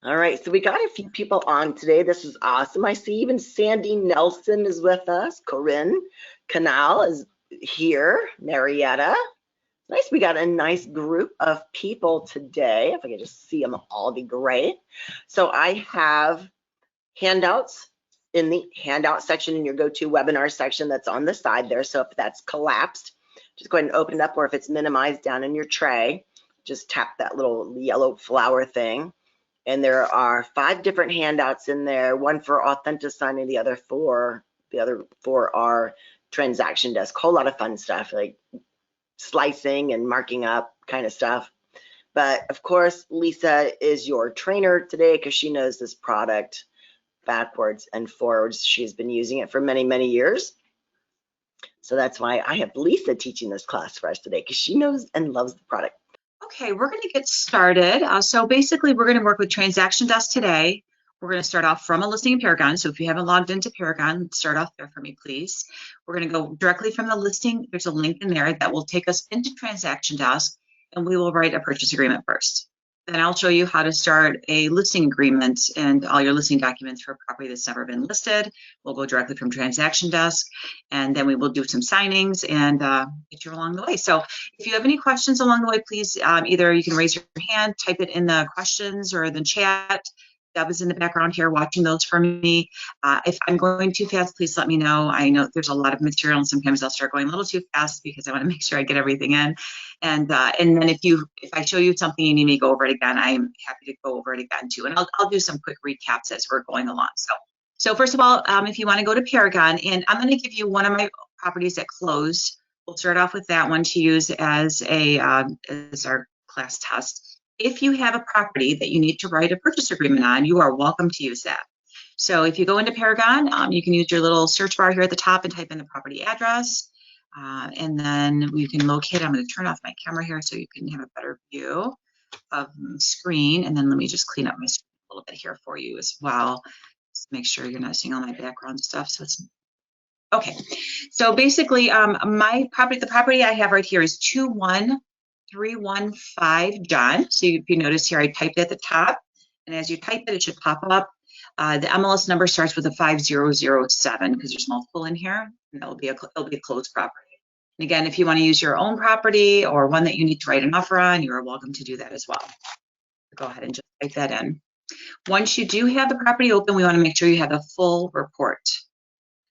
All right, so we got a few people on today. This is awesome. I see even Sandy Nelson is with us. Corinne Canal is here. Marietta. Nice. We got a nice group of people today. If I could just see them all, it'd be great. So I have handouts in the handout section in your GoToWebinar section that's on the side there. So if that's collapsed, just go ahead and open it up, or if it's minimized down in your tray, just tap that little yellow flower thing. And there are 5 different handouts in there, one for Authentisign and the other 4 are TransactionDesk. Whole lot of fun stuff like slicing and marking up kind of stuff. But of course, Lisa is your trainer today because she knows this product backwards and forwards. She's been using it for many, many years. So that's why I have Lisa teaching this class for us today, because she knows and loves the product. Okay, we're going to get started. So basically, we're going to work with TransactionDesk today. We're going to start off from a listing in Paragon. So if you haven't logged into Paragon, start off there for me, please. We're going to go directly from the listing. There's a link in there that will take us into TransactionDesk, and we will write a purchase agreement first. Then I'll show you how to start a listing agreement and all your listing documents for a property that's never been listed. We'll go directly from TransactionDesk, and then we will do some signings and get you along the way. So if you have any questions along the way, please either you can raise your hand, type it in the questions or the chat. Deb is in the background here watching those for me. If I'm going too fast, please let me know. I know there's a lot of material, and sometimes I'll start going a little too fast because I want to make sure I get everything in. And then if I show you something you need me to go over it again, I'm happy to go over it again too. And I'll do some quick recaps as we're going along. So first of all, if you want to go to Paragon, and I'm going to give you one of my properties that closed. We'll start off with that one to use as our class test. If you have a property that you need to write a purchase agreement on, you are welcome to use that. So if you go into Paragon, you can use your little search bar here at the top and type in the property address. And then you can locate, I'm going to turn off my camera here so you can have a better view of my screen. And then let me just clean up my screen a little bit here for you as well. Just make sure you're not seeing all my background stuff. So it's okay. So basically, the property I have right here is 21315 John. So if you notice here, I typed it at the top, and as you type it, it should pop up. The MLS number starts with a 5007 because there's multiple in here, and it'll be a closed property. And again, if you want to use your own property or one that you need to write an offer on, you are welcome to do that as well. Go ahead and just type that in. Once you do have the property open, we want to make sure you have a full report.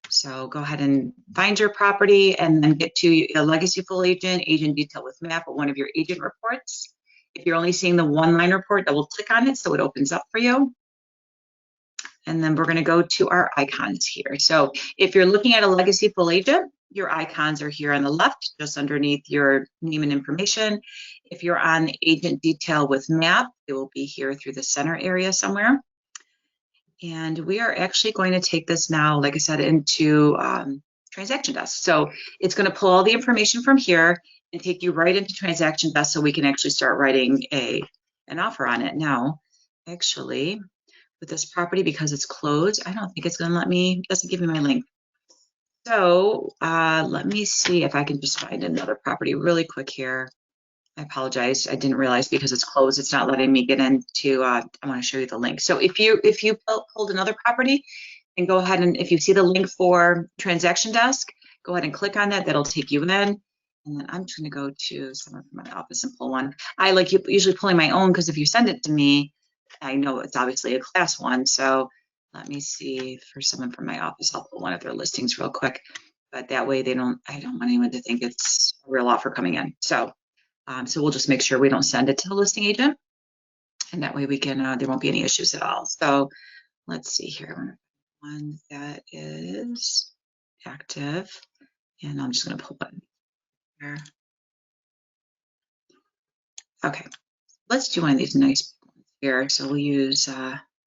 So go ahead and find your property and then get to a legacy full agent detail with map, or one of your agent reports. If you're only seeing the one-line report, double click on it so it opens up for you. And then we're going to go to our icons here. So if you're looking at a legacy full agent, your icons are here on the left, just underneath your name and information. If you're on agent detail with map, it will be here through the center area somewhere. And we are actually going to take this now, like I said, into TransactionDesk. So it's going to pull all the information from here and take you right into TransactionDesk so we can actually start writing an offer on it. Now, actually, with this property, because it's closed, I don't think it's going to let me, it doesn't give me my link. So let me see if I can just find another property really quick here. I apologize. I didn't realize because it's closed, it's not letting me get into, I want to show you the link. So if you pulled another property, and go ahead and if you see the link for TransactionDesk, go ahead and click on that. That'll take you in. And then I'm just going to go to someone from my office and pull one. I like usually pulling my own because if you send it to me, I know it's obviously a class one. So let me see for someone from my office, I'll pull one of their listings real quick. But that way I don't want anyone to think it's a real offer coming in. So we'll just make sure we don't send it to the listing agent, and that way we can, there won't be any issues at all. So let's see here, one that is active, and I'm just going to pull one here. Okay, let's do one of these nice ones here. So we'll use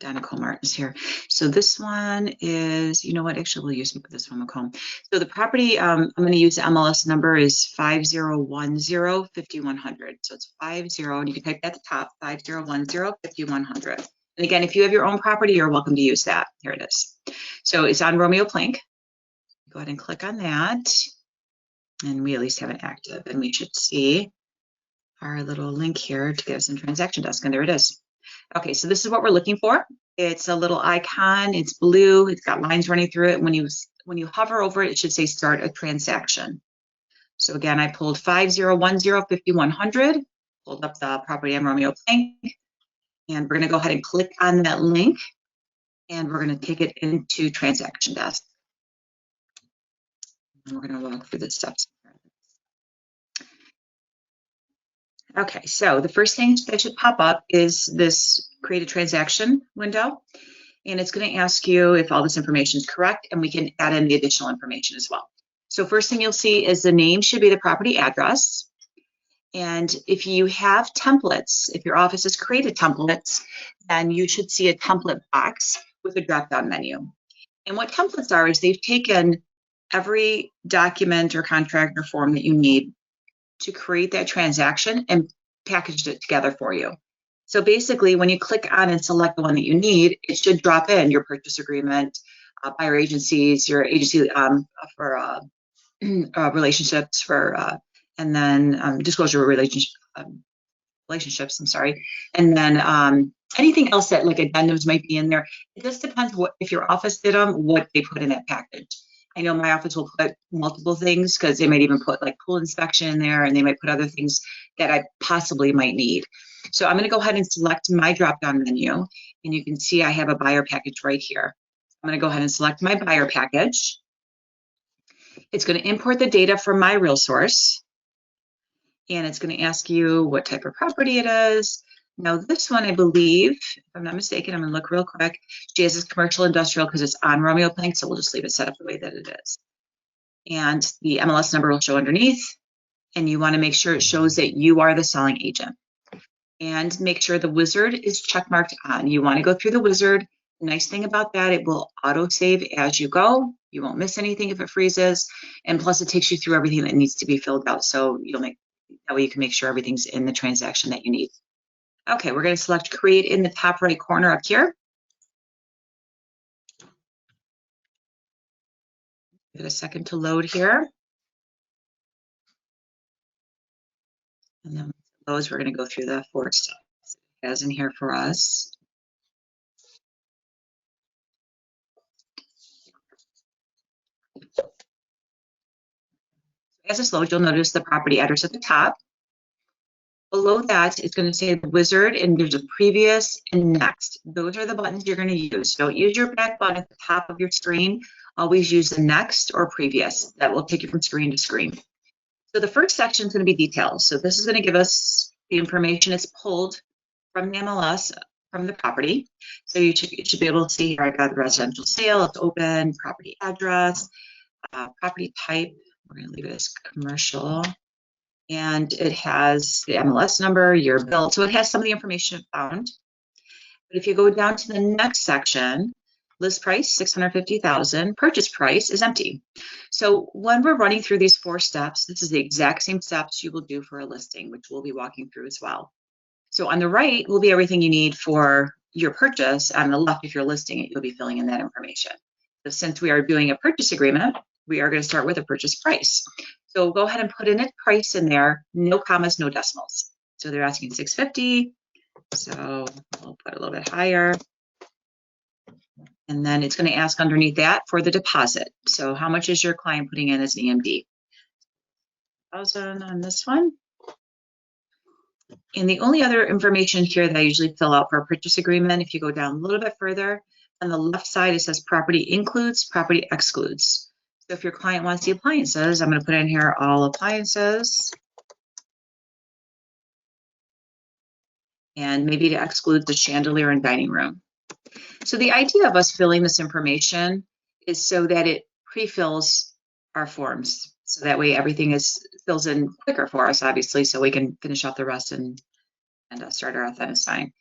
Donna Cole Martin's here. So this one is, you know what, actually we'll use this one, McComb. So the property, I'm going to use the MLS number is 5010-5100. So it's 50, and you can type that at the top, 5010-5100. And again, if you have your own property, you're welcome to use that. Here it is. So it's on Romeo Plank. Go ahead and click on that. And we at least have it active, and we should see our little link here to get us in TransactionDesk, and there it is. Okay, so this is what we're looking for. It's a little icon. It's blue. It's got lines running through it. When you hover over it, it should say start a transaction. So again, I pulled 50105100, pulled up the property on Romeo Plank, and we're going to go ahead and click on that link, and we're going to take it into TransactionDesk. And we're going to walk through the steps. Okay, so the first thing that should pop up is this create a transaction window, and it's going to ask you if all this information is correct, and we can add in the additional information as well. So first thing you'll see is the name should be the property address. And if you have templates, if your office has created templates, then you should see a template box with a drop-down menu. And what templates are is they've taken every document or contract or form that you need to create that transaction and packaged it together for you. So basically, when you click on and select the one that you need, it should drop in your purchase agreement, buyer agencies, your agency for relationships, for and then disclosure relationships. I'm sorry, and then anything else that like addendums might be in there. It just depends what if your office did them, what they put in that package. I know my office will put multiple things because they might even put like pool inspection in there, and they might put other things that I possibly might need. So I'm going to go ahead and select my drop-down menu, and you can see I have a buyer package right here. I'm going to go ahead and select my buyer package. It's going to import the data from my real source, and it's going to ask you what type of property it is. Now this one, I believe, if I'm not mistaken, I'm going to look real quick. She has this commercial industrial because it's on Romeo Plank, so we'll just leave it set up the way that it is. And the MLS number will show underneath, and you want to make sure it shows that you are the selling agent. And make sure the wizard is checkmarked on. You want to go through the wizard. The nice thing about that, it will auto-save as you go. You won't miss anything if it freezes. And plus it takes you through everything that needs to be filled out. So that way you can make sure everything's in the transaction that you need. Okay, we're going to select create in the top right corner up here. Give it a second to load here. And then those we're going to go through the 4 steps it has in here for us. As this loads, you'll notice the property address at the top. Below that, it's going to say the wizard, and there's a previous and next. Those are the buttons you're going to use. Don't use your back button at the top of your screen. Always use the next or previous. That will take you from screen to screen. So the first section is going to be details. So this is going to give us the information it's pulled from the MLS, from the property. So you should be able to see here, I got the residential sale, it's open, property address, property type. We're going to leave it as commercial. And it has the MLS number, your bill. So it has some of the information found. But if you go down to the next section, list price, $650,000, purchase price is empty. So when we're running through these 4 steps, this is the exact same steps you will do for a listing, which we'll be walking through as well. So on the right will be everything you need for your purchase. On the left, if you're listing it, you'll be filling in that information. So since we are doing a purchase agreement, we are going to start with a purchase price. So go ahead and put in a price in there, no commas, no decimals. So they're asking $650. So we'll put a little bit higher. And then it's going to ask underneath that for the deposit. So how much is your client putting in as an EMD? 1,000 on this one. And the only other information here that I usually fill out for a purchase agreement, if you go down a little bit further, on the left side, it says property includes, property excludes. So if your client wants the appliances, I'm going to put in here all appliances. And maybe to exclude the chandelier and dining room. So the idea of us filling this information is so that it pre-fills our forms. So that way everything fills in quicker for us, obviously, so we can finish off the rest and start our Authentisign.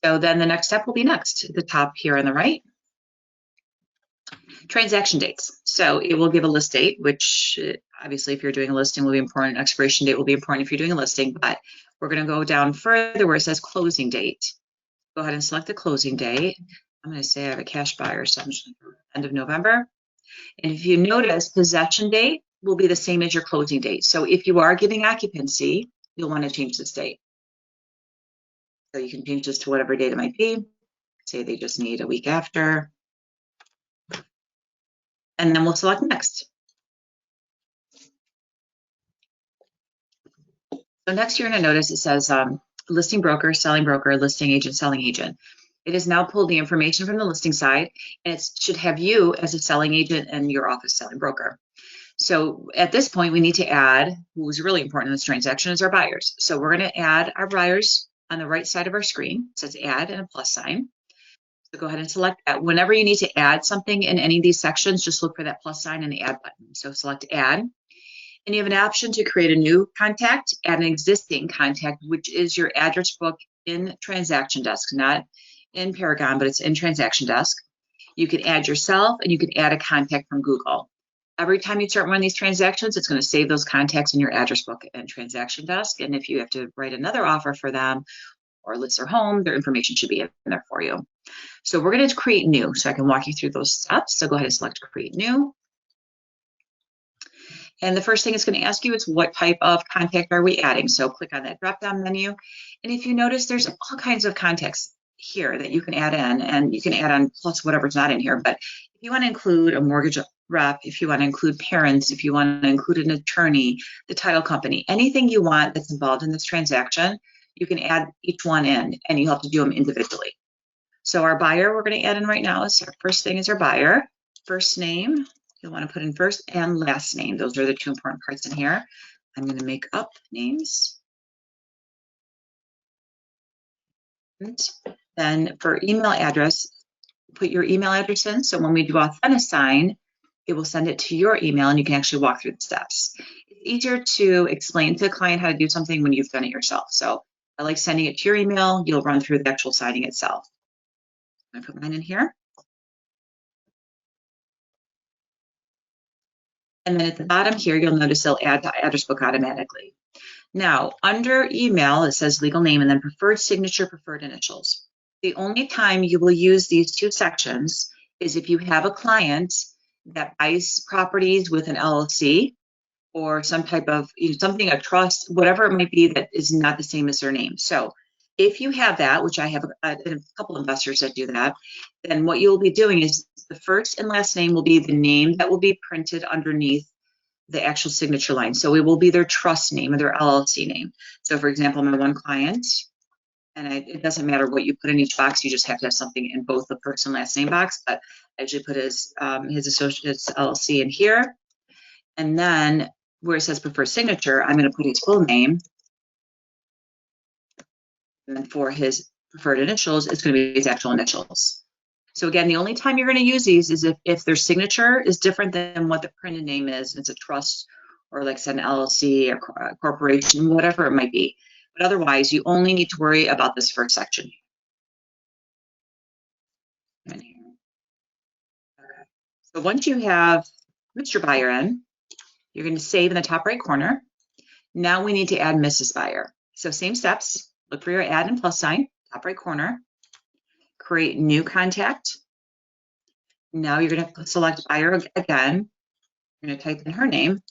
So then the next step will be next, at the top here on the right. Transaction dates. So it will give a list date, which obviously if you're doing a listing will be important. Expiration date will be important if you're doing a listing, but we're going to go down further where it says closing date. Go ahead and select the closing date. I'm going to say I have a cash buyer, so I'm just going to go end of November. And if you notice, possession date will be the same as your closing date. So if you are giving occupancy, you'll want to change the state. So you can change this to whatever date it might be. Say they just need a week after. And then we'll select next. So next you're going to notice it says listing broker, listing agent, selling agent. It has now pulled the information from the listing side, and it should have you as a selling agent and your office selling broker. So at this point, we need to add, who's really important in this transaction is our buyers. So we're going to add our buyers on the right side of our screen. It says add and a plus sign. So go ahead and select that. Whenever you need to add something in any of these sections, just look for that plus sign and the add button. So select add. And you have an option to create a new contact, add an existing contact, which is your address book in TransactionDesk, not in Paragon, but it's in TransactionDesk. You can add yourself and you can add a contact from Google. Every time you start one of these transactions, it's going to save those contacts in your address book in TransactionDesk. And if you have to write another offer for them or list their home, their information should be in there for you. So we're going to create new, so I can walk you through those steps. So go ahead and select create new. And the first thing it's going to ask you is what type of contact are we adding? So click on that drop-down menu. And if you notice, there's all kinds of contacts here that you can add in, and you can add on plus whatever's not in here. But if you want to include a mortgage rep, if you want to include parents, if you want to include an attorney, the title company, anything you want that's involved in this transaction, you can add each one in, and you have to do them individually. So our buyer we're going to add in right now is our first thing is our buyer. First name, you'll want to put in first and last name. Those are the two important parts in here. I'm going to make up names. And then for email address, put your email address in. So when we do Authentisign, it will send it to your email and you can actually walk through the steps. It's easier to explain to the client how to do something when you've done it yourself. So I like sending it to your email. You'll run through the actual signing itself. I'm going to put mine in here. And then at the bottom here, you'll notice it'll add to address book automatically. Now, under email, it says legal name and then preferred signature, preferred initials. The only time you will use these two sections is if you have a client that buys properties with an LLC or some type of something, a trust, whatever it might be that is not the same as their name. So if you have that, which I have a couple investors that do that, then what you'll be doing is the first and last name will be the name that will be printed underneath the actual signature line. So it will be their trust name or their LLC name. So for example, my one client, and it doesn't matter what you put in each box, you just have to have something in both the first and last name box, but I usually put his associates LLC in here. And then where it says preferred signature, I'm going to put his full name. And then for his preferred initials, it's going to be his actual initials. So again, the only time you're going to use these is if their signature is different than what the printed name is. It's a trust or like I said, an LLC or a corporation, whatever it might be. But otherwise, you only need to worry about this first section. Okay. So once you have Mr. Buyer in, you're going to save in the top right corner. Now we need to add Mrs. Buyer. So same steps. Look for your add and plus sign, top right corner. Create new contact. Now you're going to select buyer again. You're going to type in her name.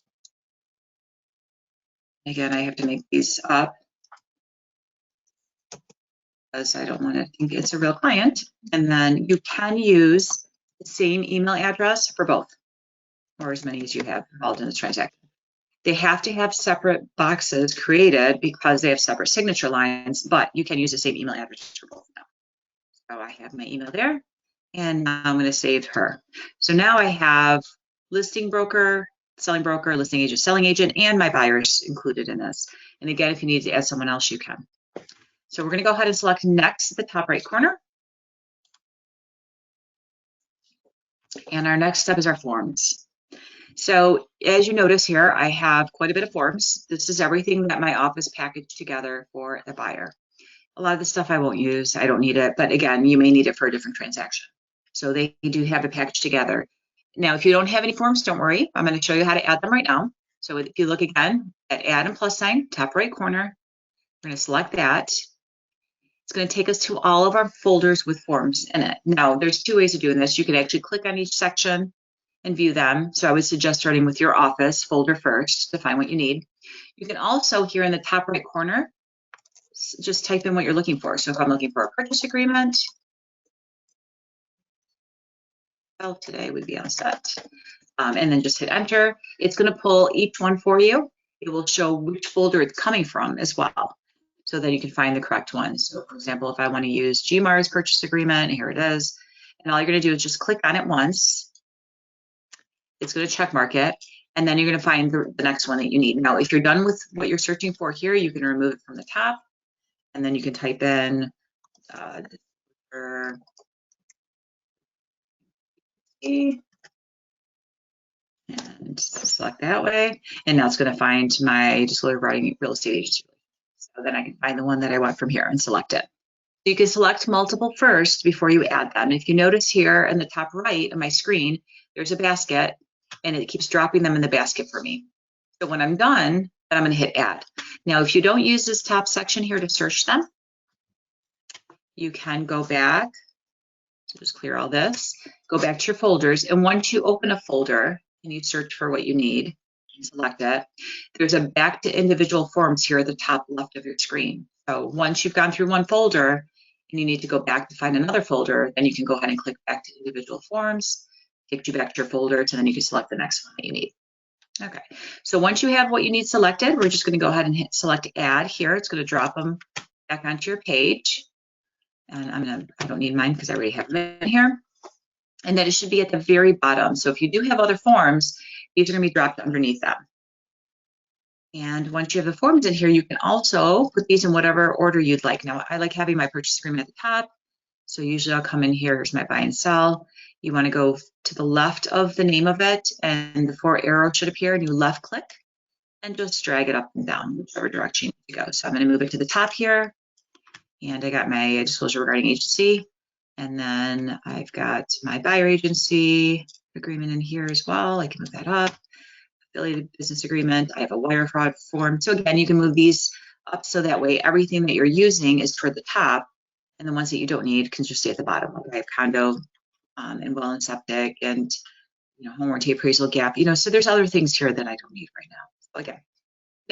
Again, I have to make these up because I don't want to think it's a real client. And then you can use the same email address for both, or as many as you have involved in this transaction. They have to have separate boxes created because they have separate signature lines, but you can use the same email address for both now. So I have my email there, and now I'm going to save her. So now I have listing broker, listing agent, selling agent, and my buyers included in this. And again, if you need to add someone else, you can. So we're going to go ahead and select next at the top right corner. And our next step is our forms. So as you notice here, I have quite a bit of forms. This is everything that my office packaged together for the buyer. A lot of the stuff I won't use, I don't need it, but again, you may need it for a different transaction. So they do have it packaged together. Now, if you don't have any forms, don't worry. I'm going to show you how to add them right now. So if you look again at add and plus sign, top right corner, we're going to select that. It's going to take us to all of our folders with forms in it. Now, there's two ways of doing this. You can actually click on each section and view them. So I would suggest starting with your office folder first to find what you need. You can also, here in the top right corner, just type in what you're looking for. So if I'm looking for a purchase agreement, well, today would be on set. And then just hit enter. It's going to pull each one for you. It will show which folder it's coming from as well, so that you can find the correct one. So for example, if I want to use GMAR's purchase agreement, here it is. And all you're going to do is just click on it once. It's going to check mark it. And then you're going to find the next one that you need. Now, if you're done with what you're searching for here, you can remove it from the top. And then you can type in and select that way. And now it's going to find my disclosure regarding real estate agency. So then I can find the one that I want from here and select it. So you can select multiple first before you add them. If you notice here in the top right of my screen, there's a basket, and it keeps dropping them in the basket for me. So when I'm done, then I'm going to hit add. Now, if you don't use this top section here to search them, you can go back. So just clear all this, go back to your folders, and once you open a folder and you search for what you need, select it, there's a back to individual forms here at the top left of your screen. So once you've gone through one folder and you need to go back to find another folder, then you can go ahead and click back to individual forms, take you back to your folders, and then you can select the next one that you need. Okay, so once you have what you need selected, we're just going to go ahead and hit select add here. It's going to drop them back onto your page. And I don't need mine because I already have them in here. And then it should be at the very bottom. So if you do have other forms, these are going to be dropped underneath them. And once you have the forms in here, you can also put these in whatever order you'd like. Now, I like having my purchase agreement at the top. So usually I'll come in here, here's my buy and sell. You want to go to the left of the name of it, and the 4 arrows should appear, and you left click and just drag it up and down, whichever direction you go. So I'm going to move it to the top here. And I got my disclosure regarding agency. And then I've got my buyer agency agreement in here as well. I can move that up. Affiliated business agreement. I have a wire fraud form. So again, you can move these up so that way everything that you're using is toward the top, and the ones that you don't need can just stay at the bottom. Like I have condo and well and septic and home warranty appraisal gap. So there's other things here that I don't need right now. So again.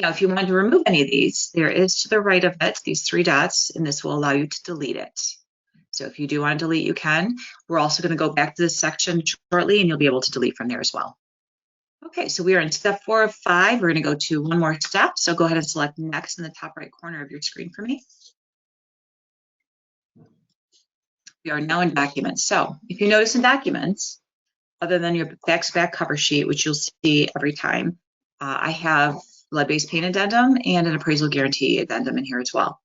Now, if you want to remove any of these, there is to the right of it, these 3 dots, and this will allow you to delete it. So if you do want to delete, you can. We're also going to go back to this section shortly, and you'll be able to delete from there as well. Okay, so we are in step 4 of 5. We're going to go to one more step. So go ahead and select next in the top right corner of your screen for me. We are now in documents. So if you notice in documents, other than your back-to-back cover sheet, which you'll see every time, I have lead-based paint addendum and an appraisal guarantee addendum in here as well.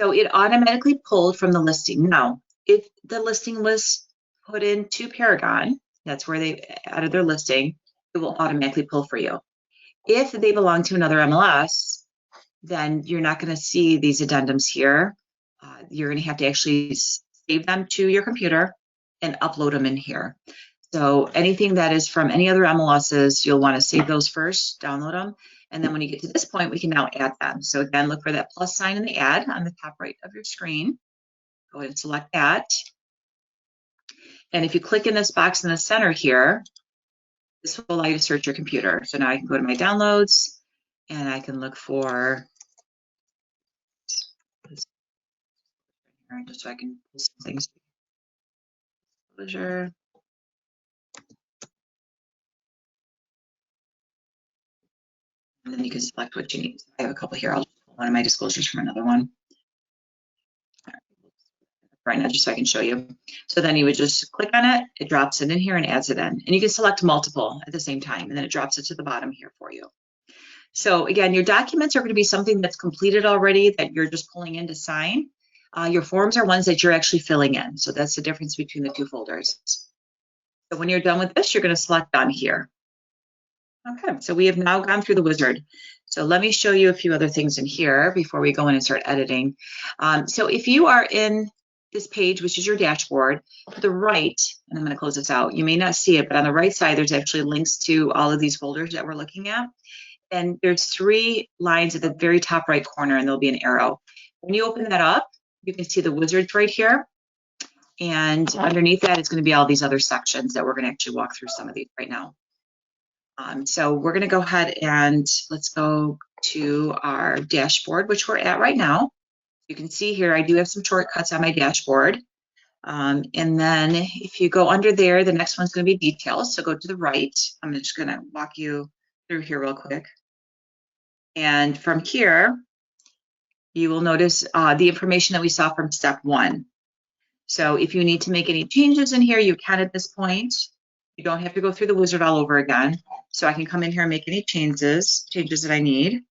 So it automatically pulled from the listing. Now, if the listing was put into Paragon, that's where they added their listing, it will automatically pull for you. If they belong to another MLS, then you're not going to see these addendums here. You're going to have to actually save them to your computer and upload them in here. So anything that is from any other MLSs, you'll want to save those first, download them. And then when you get to this point, we can now add them. So again, look for that plus sign in the add on the top right of your screen. Go ahead and select that. And if you click in this box in the center here, this will allow you to search your computer. So now I can go to my downloads and I can look for, just so I can pull some things. Disclosure. And then you can select what you need. I have a couple here. I'll just pull one of my disclosures from another one. Right now, just so I can show you. So then you would just click on it, it drops it in here and adds it in. And you can select multiple at the same time, and then it drops it to the bottom here for you. So again, your documents are going to be something that's completed already that you're just pulling in to sign. Your forms are ones that you're actually filling in. So that's the difference between the 2 folders. So when you're done with this, you're going to select done here. Okay, so we have now gone through the wizard. So let me show you a few other things in here before we go in and start editing. So if you are in this page, which is your dashboard, to the right, and I'm going to close this out, you may not see it, but on the right side, there's actually links to all of these folders that we're looking at. And there's 3 lines at the very top right corner, and there'll be an arrow. When you open that up, you can see the wizards right here. And underneath that is going to be all these other sections that we're going to actually walk through some of these right now. So we're going to go ahead and let's go to our dashboard, which we're at right now. You can see here, I do have some shortcuts on my dashboard. And then if you go under there, the next one's going to be details. So go to the right. I'm just going to walk you through here real quick. And from here, you will notice the information that we saw from step 1. So if you need to make any changes in here, you can at this point. You don't have to go through the wizard all over again. So I can come in here and make any changes that I need.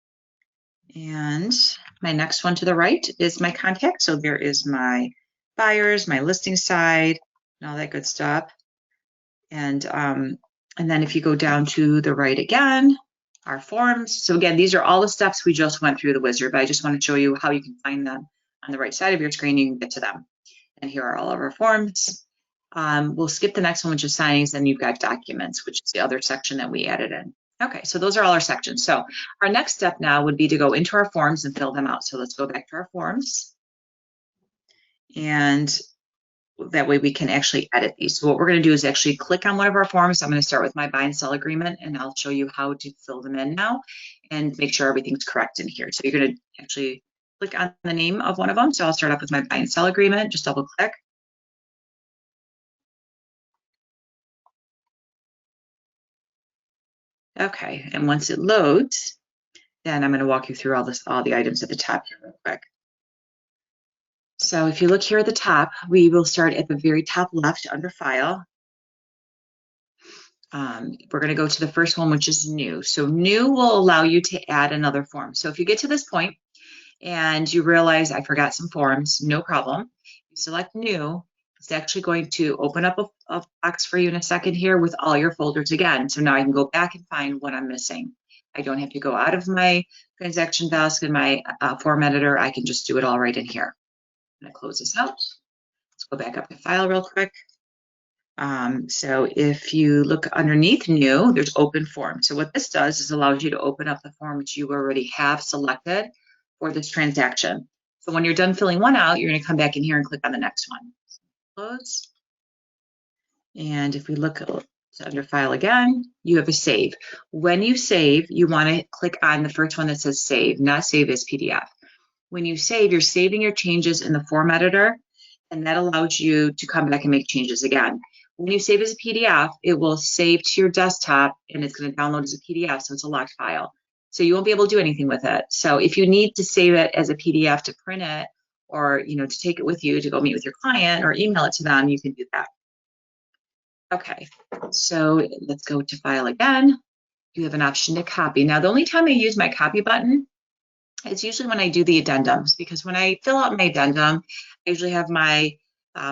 And my next one to the right is my contact. So there is my buyers, my listing side, and all that good stuff. And then if you go down to the right again, our forms. So again, these are all the steps we just went through the wizard, but I just want to show you how you can find them on the right side of your screen. You can get to them. And here are all of our forms. We'll skip the next one, which is signings. Then you've got documents, which is the other section that we added in. Okay, so those are all our sections. So our next step now would be to go into our forms and fill them out. So let's go back to our forms. And that way we can actually edit these. So what we're going to do is actually click on one of our forms. I'm going to start with my buy and sell agreement, and I'll show you how to fill them in now and make sure everything's correct in here. So you're going to actually click on the name of one of them. So I'll start off with my buy and sell agreement, just double click. Okay, and once it loads, then I'm going to walk you through all the items at the top here real quick. So if you look here at the top, we will start at the very top left under File. We're going to go to the first one, which is New. So New will allow you to add another form. So if you get to this point and you realize I forgot some forms, no problem. You select New. It's actually going to open up a box for you in a second here with all your folders again. So now I can go back and find what I'm missing. I don't have to go out of my transaction desk and my form editor. I can just do it all right in here. I'm going to close this out. Let's go back up to File real quick. So if you look underneath New, there's Open Form. So what this does is allows you to open up the form which you already have selected for this transaction. So when you're done filling one out, you're going to come back in here and click on the next one. Close. And if we look under File again, you have a save. When you save, you want to click on the first one that says Save, not Save as PDF. When you save, you're saving your changes in the form editor, and that allows you to come back and make changes again. When you save as a PDF, it will save to your desktop, and it's going to download as a PDF, so it's a locked file. So you won't be able to do anything with it. So if you need to save it as a PDF to print it, or to take it with you to go meet with your client or email it to them, you can do that. Okay, so let's go to File again. You have an option to copy. Now, the only time I use my copy button is usually when I do the addendums, because when I fill out my addendum, I usually have my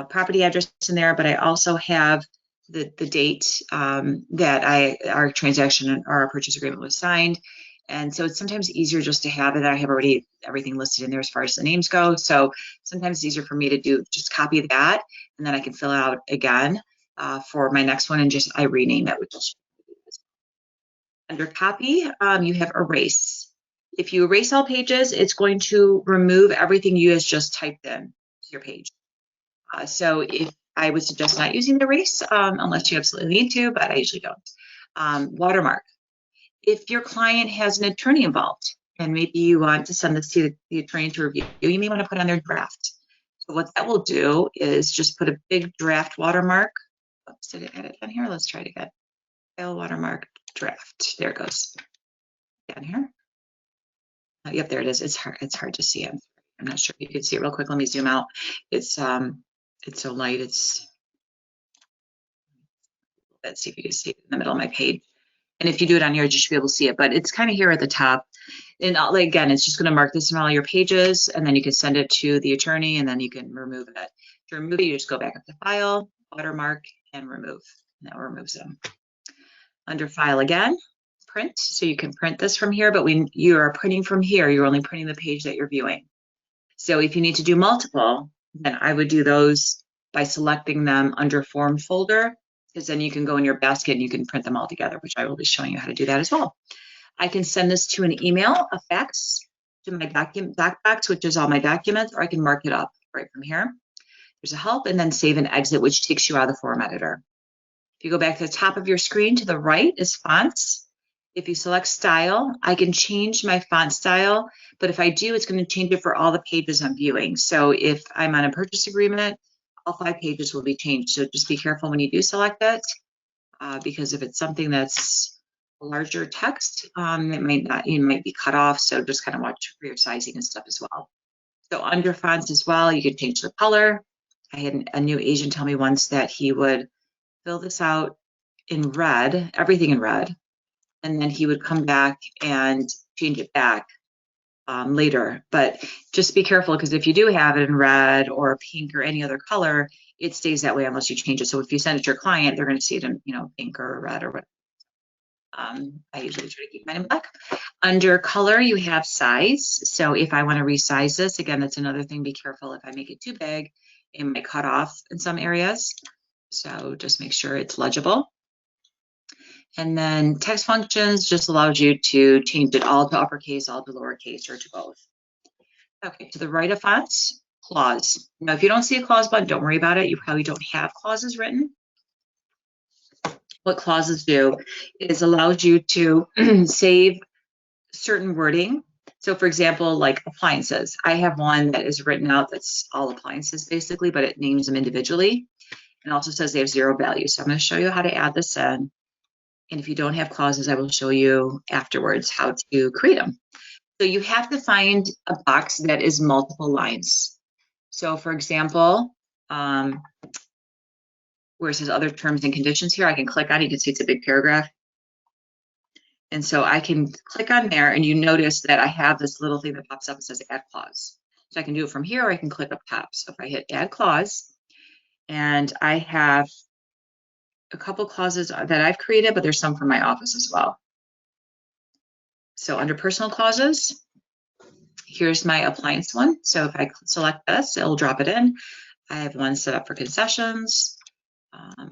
property address in there, but I also have the date that our transaction or our purchase agreement was signed. And so it's sometimes easier just to have it. I have already everything listed in there as far as the names go. So sometimes it's easier for me to just copy that, and then I can fill it out again for my next one, and I rename it. Under Copy, you have Erase. If you erase all pages, it's going to remove everything you just typed in to your page. So if I would suggest not using the erase unless you absolutely need to, but I usually don't. Watermark. If your client has an attorney involved and maybe you want to send this to the attorney to review, you may want to put on their draft. So what that will do is just put a big draft watermark. Oops, did I add it down here? Let's try it again. File watermark draft. There it goes. Down here. Oh, yep, there it is. It's hard to see. I'm not sure if you can see it real quick. Let me zoom out. It's so light. Let's see if you can see it in the middle of my page. And if you do it on here, you should be able to see it, but it's kind of here at the top. And again, it's just going to mark this in all your pages, and then you can send it to the attorney, and then you can remove it. To remove it, you just go back up to File, Watermark, and Remove. And that removes them. Under File again, Print. So you can print this from here, but when you are printing from here, you're only printing the page that you're viewing. So if you need to do multiple, then I would do those by selecting them under Form folder, because then you can go in your basket and you can print them all together, which I will be showing you how to do that as well. I can send this to an email, a fax, to my doc box, which is all my documents, or I can mark it up right from here. There's a Help, and then Save and Exit, which takes you out of the form editor. If you go back to the top of your screen, to the right is Fonts. If you select style, I can change my font style, but if I do, it's going to change it for all the pages I'm viewing. So if I'm on a purchase agreement, all 5 pages will be changed. So just be careful when you do select it, because if it's something that's larger text, it might not, you might be cut off. So just kind of watch for your sizing and stuff as well. So under fonts as well, you can change the color. I had a new agent tell me once that he would fill this out in red, everything in red, and then he would come back and change it back later. But just be careful, because if you do have it in red or pink or any other color, it stays that way unless you change it. So if you send it to your client, they're going to see it in, pink or red or whatever. I usually try to keep mine in black. Under color, you have size. So if I want to resize this, again, that's another thing. Be careful if I make it too big, it might cut off in some areas. So just make sure it's legible. And then text functions just allows you to change it all to uppercase, all to lowercase, or to both. Okay, to the right of fonts, clause. Now, if you don't see a clause button, don't worry about it. You probably don't have clauses written. What clauses do is allows you to save certain wording. So for example, like appliances, I have one that is written out that's all appliances basically, but it names them individually and also says they have 0 value. So I'm going to show you how to add this in. And if you don't have clauses, I will show you afterwards how to create them. So you have to find a box that is multiple lines. So for example, where it says other terms and conditions here, I can click on it. You can see it's a big paragraph. And so I can click on there, and you notice that I have this little thing that pops up and says add clause. So I can do it from here, or I can click up top. So if I hit add clause, and I have a couple clauses that I've created, but there's some from my office as well. So under personal clauses, here's my appliance one. So if I select this, it'll drop it in. I have one set up for concessions.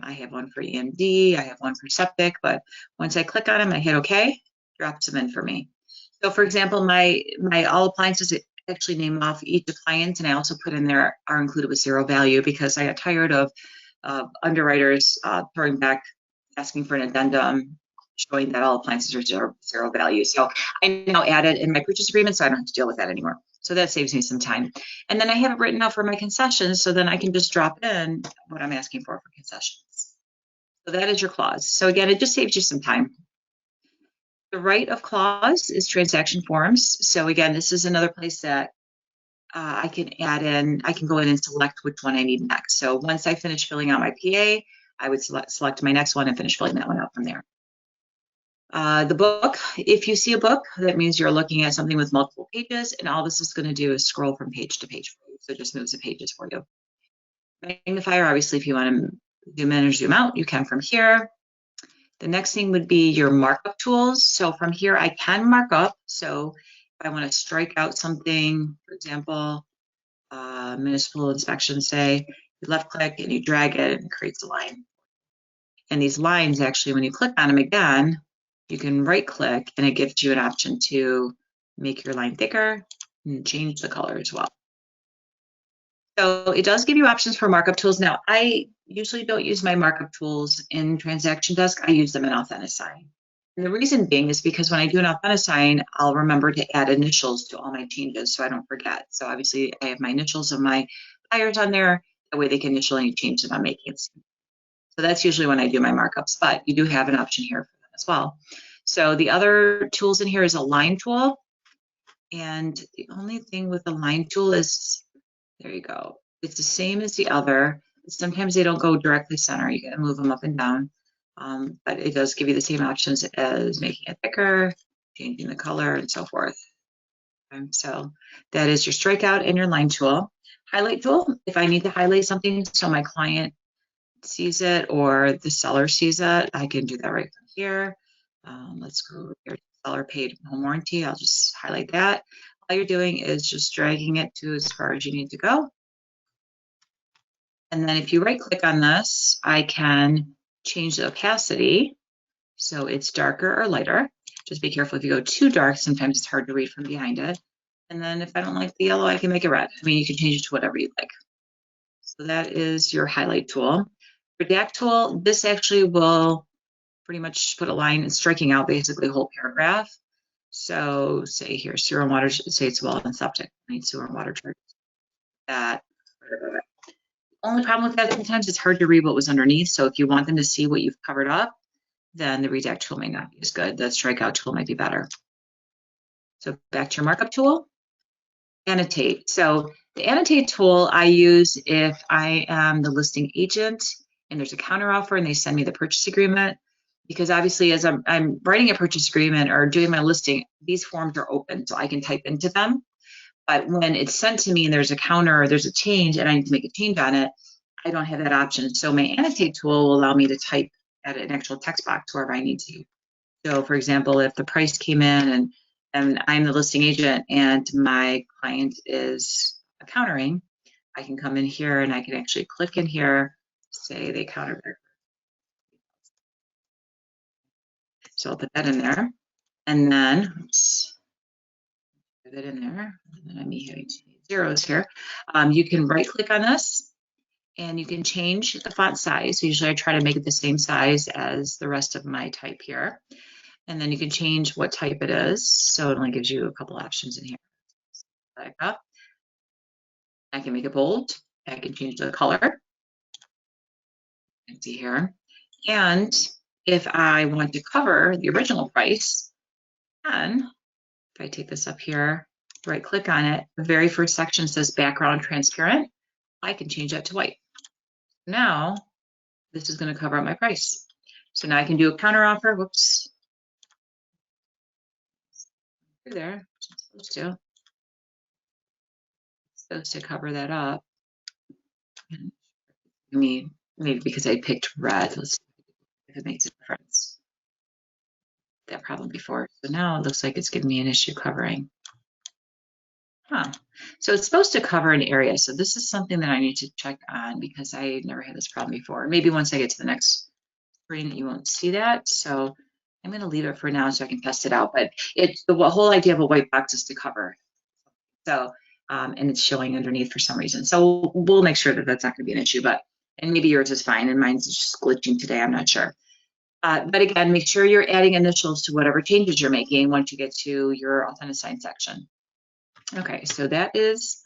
I have one for EMD. I have one for septic, but once I click on them, I hit OK, drops them in for me. So for example, my all appliances actually name off each appliance, and I also put in there are included with 0 value, because I got tired of underwriters throwing back, asking for an addendum showing that all appliances are 0 value. So I now add it in my purchase agreement, so I don't have to deal with that anymore. So that saves me some time. And then I have it written out for my concessions, so then I can just drop in what I'm asking for concessions. So that is your clause. So again, it just saves you some time. The right of clause is transaction forms. So again, this is another place that I can add in, I can go in and select which one I need next. So once I finish filling out my PA, I would select my next one and finish filling that one out from there. The book, if you see a book, that means you're looking at something with multiple pages, and all this is going to do is scroll from page to page for you. So it just moves the pages for you. Magnifier, obviously, if you want to zoom in or zoom out, you can from here. The next thing would be your markup tools. So from here, I can mark up. So if I want to strike out something, for example, municipal inspection, say, you left click and you drag it and it creates a line. And these lines, actually, when you click on them again, you can right click and it gives you an option to make your line thicker and change the color as well. So it does give you options for markup tools. Now, I usually don't use my markup tools in TransactionDesk. I use them in Authentisign. And the reason being is because when I do an Authentisign, I'll remember to add initials to all my changes so I don't forget. So obviously I have my initials of my buyers on there. That way they can initial any change that I'm making. So that's usually when I do my markups, but you do have an option here for that as well. So the other tools in here is a line tool. And the only thing with the line tool is, there you go. It's the same as the other. Sometimes they don't go directly center. You can move them up and down. But it does give you the same options as making it thicker, changing the color, and so forth. So that is your strikeout and your line tool. Highlight tool, if I need to highlight something so my client sees it or the seller sees it, I can do that right from here. Let's go over here to seller paid home warranty. I'll just highlight that. All you're doing is just dragging it to as far as you need to go. And then if you right click on this, I can change the opacity so it's darker or lighter. Just be careful if you go too dark, sometimes it's hard to read from behind it. And then if I don't like the yellow, I can make it red. I mean, you can change it to whatever you like. So that is your highlight tool. Redact tool, this actually will pretty much put a line and striking out basically the whole paragraph. So say here, sewer and water, say it's well and septic, I need sewer and water charges. That. Only problem with that, sometimes it's hard to read what was underneath. So if you want them to see what you've covered up, then the redact tool may not be as good. The strikeout tool might be better. So back to your markup tool, annotate. So the annotate tool I use if I am the listing agent and there's a counteroffer and they send me the purchase agreement, because obviously as I'm writing a purchase agreement or doing my listing, these forms are open so I can type into them. But when it's sent to me and there's a counter or there's a change and I need to make a change on it, I don't have that option. So my annotate tool will allow me to type at an actual text box wherever I need to. So for example, if the price came in and I'm the listing agent and my client is countering, I can come in here and I can actually click in here, say they countered. So I'll put that in there. And then, oops, put that in there. And then I'm having too many zeros here. You can right click on this and you can change the font size. So usually I try to make it the same size as the rest of my type here. And then you can change what type it is. So it only gives you a couple options in here. Back up. I can make it bold. I can change the color. You can see here. And if I want to cover the original price, then if I take this up here, right click on it, the very first section says background transparent. I can change that to white. Now, this is going to cover up my price. So now I can do a counter offer. Whoops. There, it's supposed to cover that up. Maybe because I picked red. Let's see if it makes a difference. That problem before. So now it looks like it's giving me an issue covering. So it's supposed to cover an area. So this is something that I need to check on because I never had this problem before. Maybe once I get to the next screen, you won't see that. So I'm going to leave it for now so I can test it out. But it's the whole idea of a white box is to cover. So, and it's showing underneath for some reason. So we'll make sure that that's not going to be an issue. And maybe yours is fine and mine's just glitching today. I'm not sure. But again, make sure you're adding initials to whatever changes you're making once you get to your Authentisign section. Okay, so that is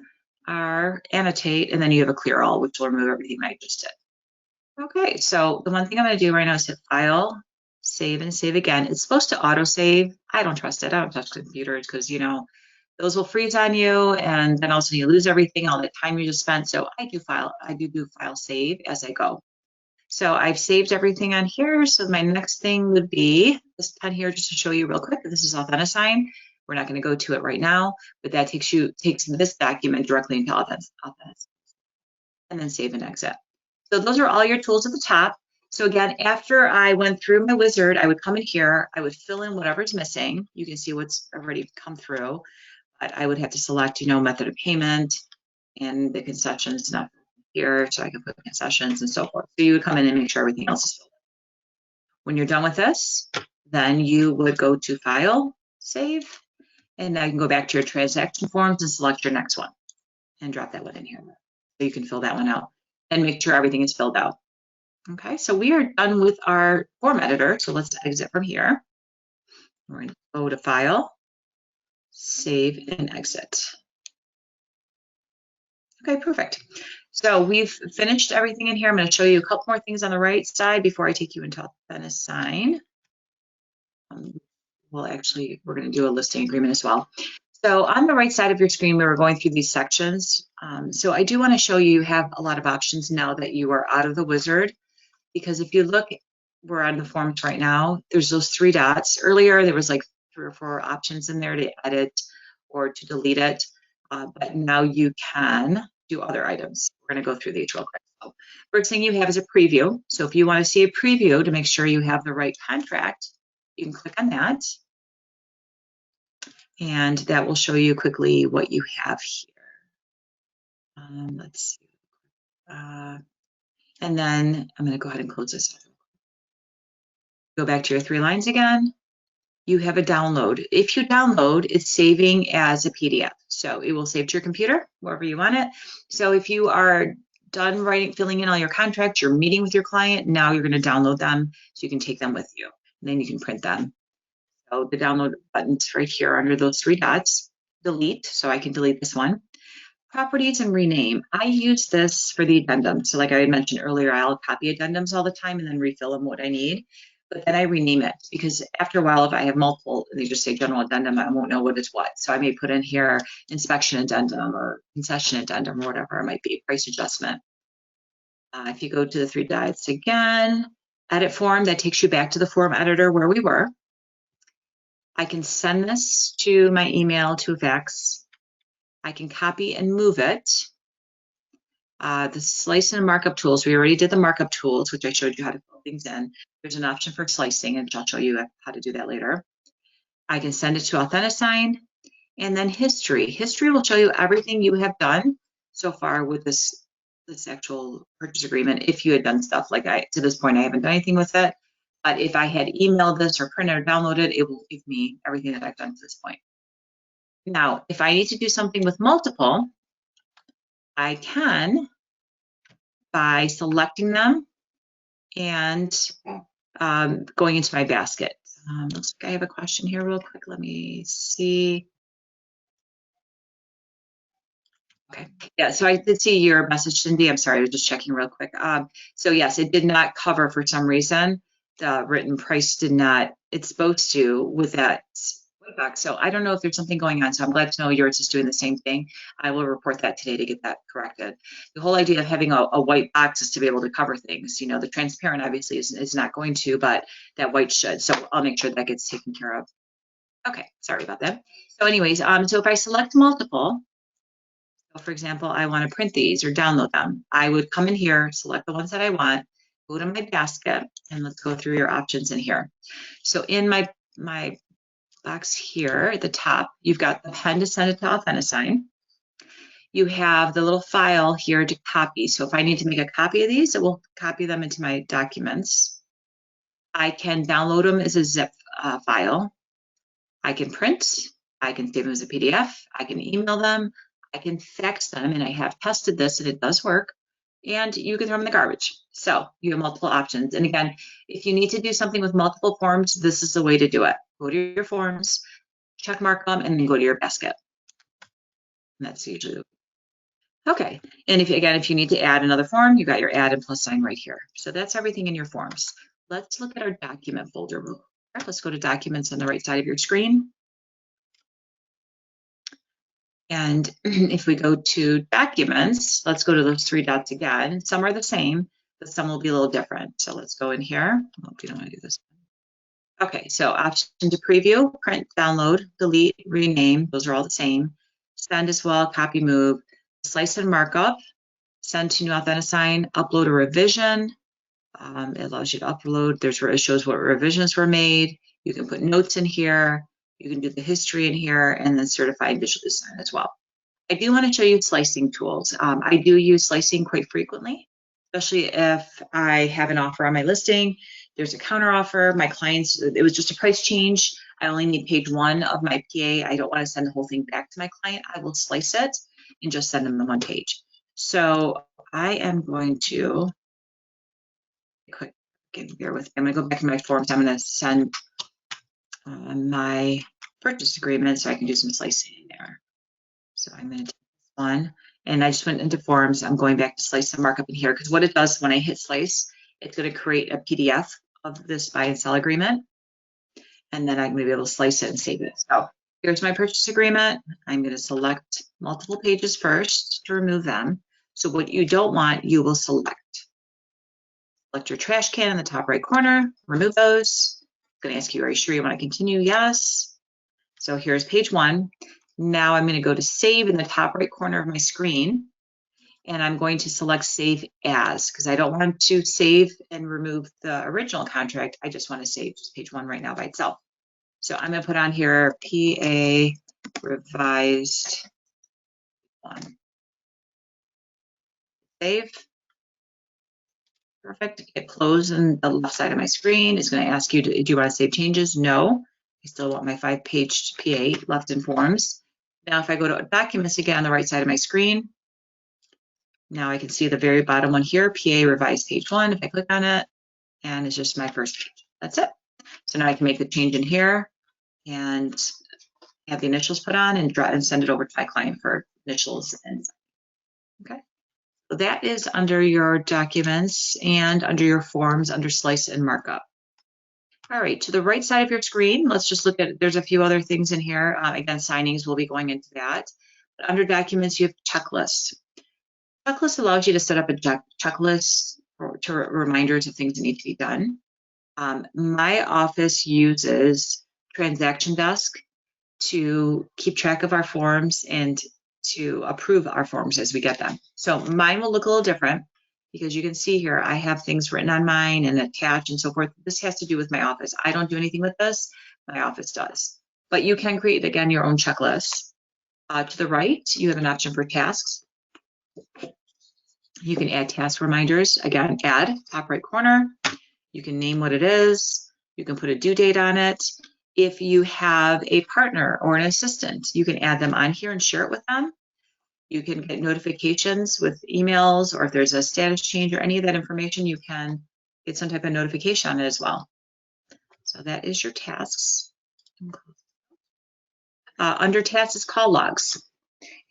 our annotate, and then you have a clear all, which will remove everything I just did. Okay, so the one thing I'm going to do right now is hit File, Save, and Save again. It's supposed to auto-save. I don't trust it. I don't touch computers because, you know, those will freeze on you, and then also you lose everything, all the time you just spent. So I do file save as I go. So I've saved everything on here. So my next thing would be this pen here, just to show you real quick. This is Authentisign. We're not going to go to it right now, but that takes this document directly into Authentisign. And then save and exit. So those are all your tools at the top. So again, after I went through my wizard, I would come in here, I would fill in whatever's missing. You can see what's already come through, but I would have to select, you know, method of payment and the concessions not here, so I can put concessions and so forth. So you would come in and make sure everything else is filled in. When you're done with this, then you would go to File, Save, and now you can go back to your transaction forms and select your next one and drop that one in here. So you can fill that one out and make sure everything is filled out. Okay, so we are done with our form editor. So let's exit from here. We're going to go to File, Save, and Exit. Okay, perfect. So we've finished everything in here. I'm going to show you a couple more things on the right side before I take you into Authentisign. We're going to do a listing agreement as well. So on the right side of your screen, we were going through these sections. So I do want to show you have a lot of options now that you are out of the wizard, because if you look, we're on the forms right now, there's those 3 dots. Earlier, there was like 3 or 4 options in there to edit or to delete it, but now you can do other items. We're going to go through these real quick. So first thing you have is a preview. So if you want to see a preview to make sure you have the right contract, you can click on that. And that will show you quickly what you have here. Let's see. And then I'm going to go ahead and close this. Go back to your 3 lines again. You have a download. If you download, it's saving as a PDF. So it will save to your computer, wherever you want it. So if you are done filling in all your contracts, you're meeting with your client, now you're going to download them so you can take them with you. And then you can print them. So the download button's right here under those three dots. Delete, so I can delete this one. Properties and rename. I use this for the addendum. So like I had mentioned earlier, I'll copy addendums all the time and then refill them what I need. But then I rename it because after a while, if I have multiple, they just say general addendum, I won't know what is what. So I may put in here inspection addendum or concession addendum or whatever it might be, price adjustment. If you go to the three dots again, edit form, that takes you back to the form editor where we were. I can send this to my email to fax. I can copy and move it. The slice and markup tools, we already did the markup tools, which I showed you how to fill things in. There's an option for slicing, and I'll show you how to do that later. I can send it to Authentisign, and then history. History will show you everything you have done so far with this actual purchase agreement. If you had done stuff like to this point, I haven't done anything with it. But if I had emailed this or printed or downloaded, it will give me everything that I've done to this point. Now, if I need to do something with multiple, I can by selecting them and going into my basket. Looks like I have a question here real quick. Let me see. Okay, yeah, so I did see your message, Cindy. I'm sorry, I was just checking real quick. So yes, it did not cover for some reason. The written price did not, it's supposed to with that box. So I don't know if there's something going on. So I'm glad to know yours is doing the same thing. I will report that today to get that corrected. The whole idea of having a white box is to be able to cover things. You know, the transparent obviously is not going to, but that white should. So I'll make sure that gets taken care of. Okay, sorry about that. So anyways, so if I select multiple, so for example, I want to print these or download them, I would come in here, select the ones that I want, go to my basket, and let's go through your options in here. So in my box here at the top, you've got the pen to send it to Authentisign. You have the little file here to copy. So if I need to make a copy of these, it will copy them into my documents. I can download them as a zip file. I can print. I can save them as a PDF. I can email them. I can fax them, and I have tested this and it does work. And you can throw them in the garbage. So you have multiple options. And again, if you need to do something with multiple forms, this is the way to do it. Go to your forms, check mark them, and then go to your basket. And that's usually okay. And if you need to add another form, you got your add and plus sign right here. So that's everything in your forms. Let's look at our document folder. Let's go to documents on the right side of your screen. And if we go to documents, let's go to those three dots again. Some are the same, but some will be a little different. So let's go in here. Oh, you don't want to do this. Okay, so option to preview, print, download, delete, rename. Those are all the same. Send as well, copy, move, slice and markup, send to new Authentisign, upload a revision. It allows you to upload. It shows what revisions were made. You can put notes in here. You can do the history in here and then certify and visually sign as well. I do want to show you slicing tools. I do use slicing quite frequently, especially if I have an offer on my listing. There's a counter offer. My clients, it was just a price change. I only need page 1 of my PA. I don't want to send the whole thing back to my client. I will slice it and just send them the one page. So I am going to, quick, bear with me. I'm going to go back to my forms. I'm going to send my purchase agreement so I can do some slicing in there. So I'm going to take this one, and I just went into forms. I'm going back to slice and markup in here because what it does when I hit slice, it's going to create a PDF of this buy and sell agreement, and then I'm going to be able to slice it and save it. So here's my purchase agreement. I'm going to select multiple pages first to remove them. So what you don't want, you will select. Select your trash can in the top right corner, remove those. It's going to ask you, are you sure you want to continue? Yes. So here's page 1. Now I'm going to go to save in the top right corner of my screen, and I'm going to select save as because I don't want to save and remove the original contract. I just want to save just page 1 right now by itself. So I'm going to put on here PA revised 1. Save. Perfect. Hit close on the left side of my screen. It's going to ask you, do you want to save changes? No. I still want my 5-page PA left in forms. Now, if I go to documents again on the right side of my screen, Now I can see the very bottom one here, PA revised page 1. If I click on it, and it's just my first page. That's it. So now I can make the change in here and have the initials put on and send it over to my client for initials. And okay, so that is under your documents and under your forms under slice and markup. All right, to the right side of your screen, let's just look at, there's a few other things in here. Again, signings, we'll be going into that. But under documents, you have checklists. Checklist allows you to set up a checklist to reminders of things that need to be done. My office uses TransactionDesk to keep track of our forms and to approve our forms as we get them. So mine will look a little different because you can see here, I have things written on mine and attached and so forth. This has to do with my office. I don't do anything with this, my office does. But you can create, again, your own checklist. To the right, you have an option for tasks. You can add task reminders. Again, add, top right corner. You can name what it is. You can put a due date on it. If you have a partner or an assistant, you can add them on here and share it with them. You can get notifications with emails, or if there's a status change or any of that information, you can get some type of notification on it as well. So that is your tasks. Under tasks is call logs.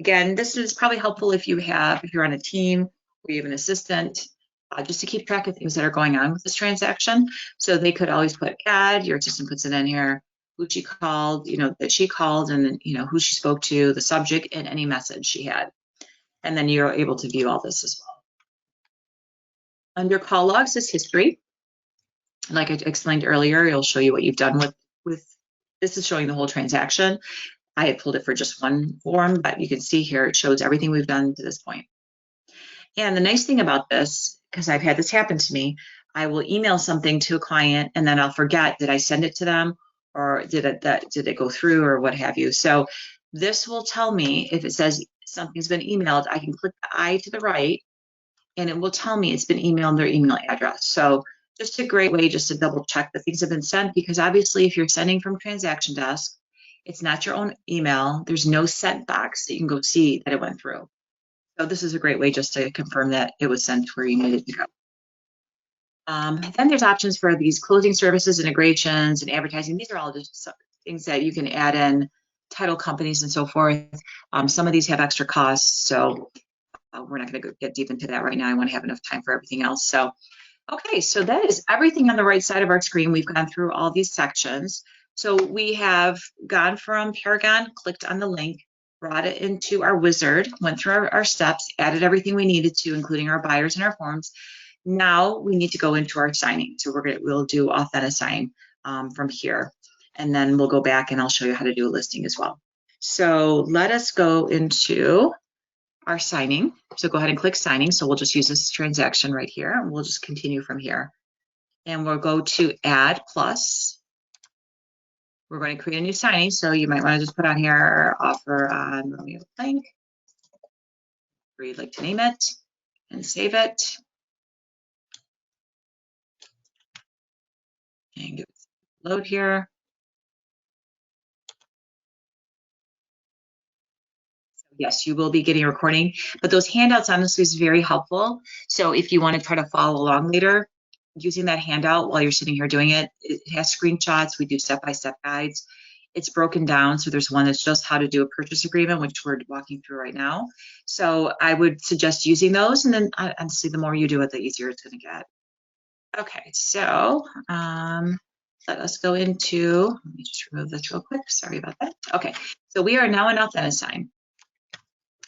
Again, this is probably helpful if you're on a team or you have an assistant, just to keep track of things that are going on with this transaction. So they could always put add, your assistant puts it in here, who she called, that she called, and then, who she spoke to, the subject, and any message she had. And then you're able to view all this as well. Under call logs is history. Like I explained earlier, it'll show you what you've done with this is showing the whole transaction. I had pulled it for just one form, but you can see here, it shows everything we've done to this point. And the nice thing about this, because I've had this happen to me, I will email something to a client and then I'll forget, did I send it to them or did it go through or what have you. So this will tell me if it says something's been emailed, I can click the I to the right and it will tell me it's been emailed their email address. So just a great way just to double check that things have been sent, because obviously if you're sending from TransactionDesk, it's not your own email. There's no sent box that you can go see that it went through. So this is a great way just to confirm that it was sent where you needed to go. Then there's options for these closing services, integrations, and advertising. These are all just things that you can add in, title companies and so forth. Some of these have extra costs, so we're not going to get deep into that right now. I want to have enough time for everything else. So, okay, so that is everything on the right side of our screen. We've gone through all these sections. So we have gone from Paragon, clicked on the link, brought it into our wizard, went through our steps, added everything we needed to, including our buyers and our forms. Now we need to go into our signing. So we'll do Authentisign from here, and then we'll go back and I'll show you how to do a listing as well. So let us go into our signing. So go ahead and click signing. So we'll just use this transaction right here and we'll just continue from here. And we'll go to add plus. We're going to create a new signing. So you might want to just put on here offer on Romeo Plank, where you'd like to name it, and save it. And give it a load here. Yes, you will be getting a recording, but those handouts honestly is very helpful. So if you want to try to follow along later, using that handout while you're sitting here doing it, it has screenshots. We do step-by-step guides. It's broken down. So there's one that's just how to do a purchase agreement, which we're walking through right now. So I would suggest using those. And then honestly, the more you do it, the easier it's going to get. Okay, so let us go into, let me just remove this real quick. Sorry about that. Okay, so we are now in Authentisign.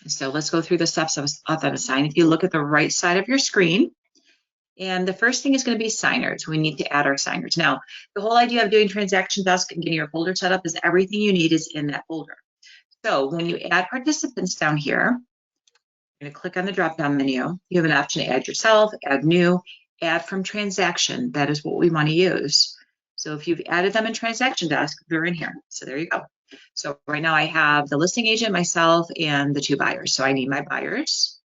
So let's go through the steps of Authentisign. If you look at the right side of your screen, and the first thing is going to be signers. We need to add our signers. Now, the whole idea of doing TransactionDesk and getting your folder set up is everything you need is in that folder. So when you add participants down here, you're going to click on the drop-down menu. You have an option to add yourself, add new, add from transaction. That is what we want to use. So if you've added them in TransactionDesk, they're in here. So there you go. So right now I have the listing agent, myself, and the two buyers. So I need my buyers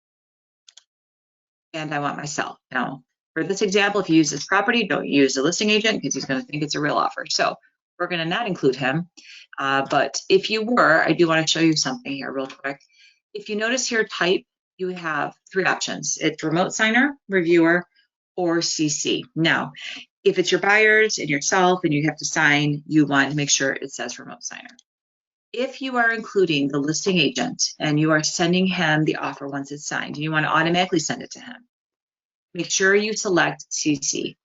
and I want myself. Now, for this example, if you use this property, don't use the listing agent because he's going to think it's a real offer. So we're going to not include him. But if you were, I do want to show you something here real quick. If you notice here, type, you have three options. It's remote signer, reviewer, or CC. Now, if it's your buyers and yourself and you have to sign, you want to make sure it says remote signer. If you are including the listing agent and you are sending him the offer once it's signed, and you want to automatically send it to him, make sure you select CC.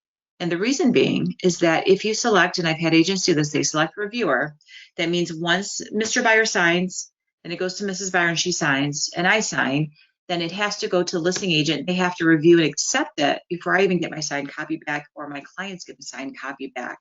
And the reason being is that if you select, and I've had agents do this, they select reviewer, that means once Mr. Buyer signs, and it goes to Mrs. Buyer and she signs, and I sign, then it has to go to the listing agent. They have to review and accept it before I even get my signed copy back, or my clients get the signed copy back.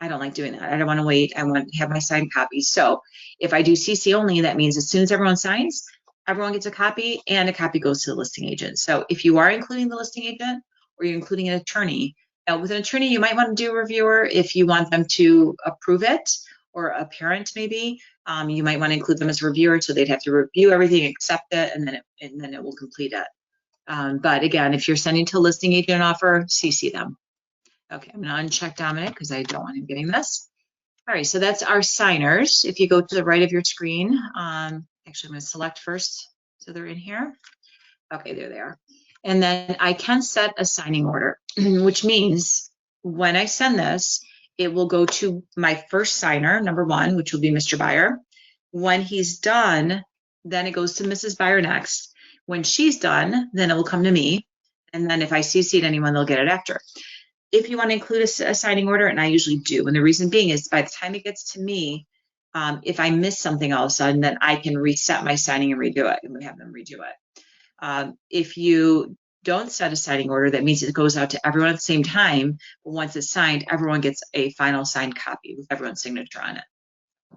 I don't like doing that. I don't want to wait. I want to have my signed copy. So if I do CC only, that means as soon as everyone signs, everyone gets a copy and a copy goes to the listing agent. So if you are including the listing agent or you're including an attorney, now with an attorney, you might want to do a reviewer if you want them to approve it, or a parent maybe. You might want to include them as a reviewer, so they'd have to review everything, accept it, and then it will complete it. But again, if you're sending to a listing agent offer, CC them. Okay, I'm going to uncheck Dominic because I don't want him getting this. All right, so that's our signers. If you go to the right of your screen, actually I'm going to select first so they're in here. Okay, there they are. And then I can set a signing order, which means when I send this, it will go to my first signer, number one, which will be Mr. Buyer. When he's done, then it goes to Mrs. Buyer next. When she's done, then it will come to me. And then if I CC'd anyone, they'll get it after. If you want to include a signing order, and I usually do, and the reason being is by the time it gets to me, if I miss something all of a sudden, then I can reset my signing and redo it, and we have them redo it. If you don't set a signing order, that means it goes out to everyone at the same time, but once it's signed, everyone gets a final signed copy with everyone's signature on it.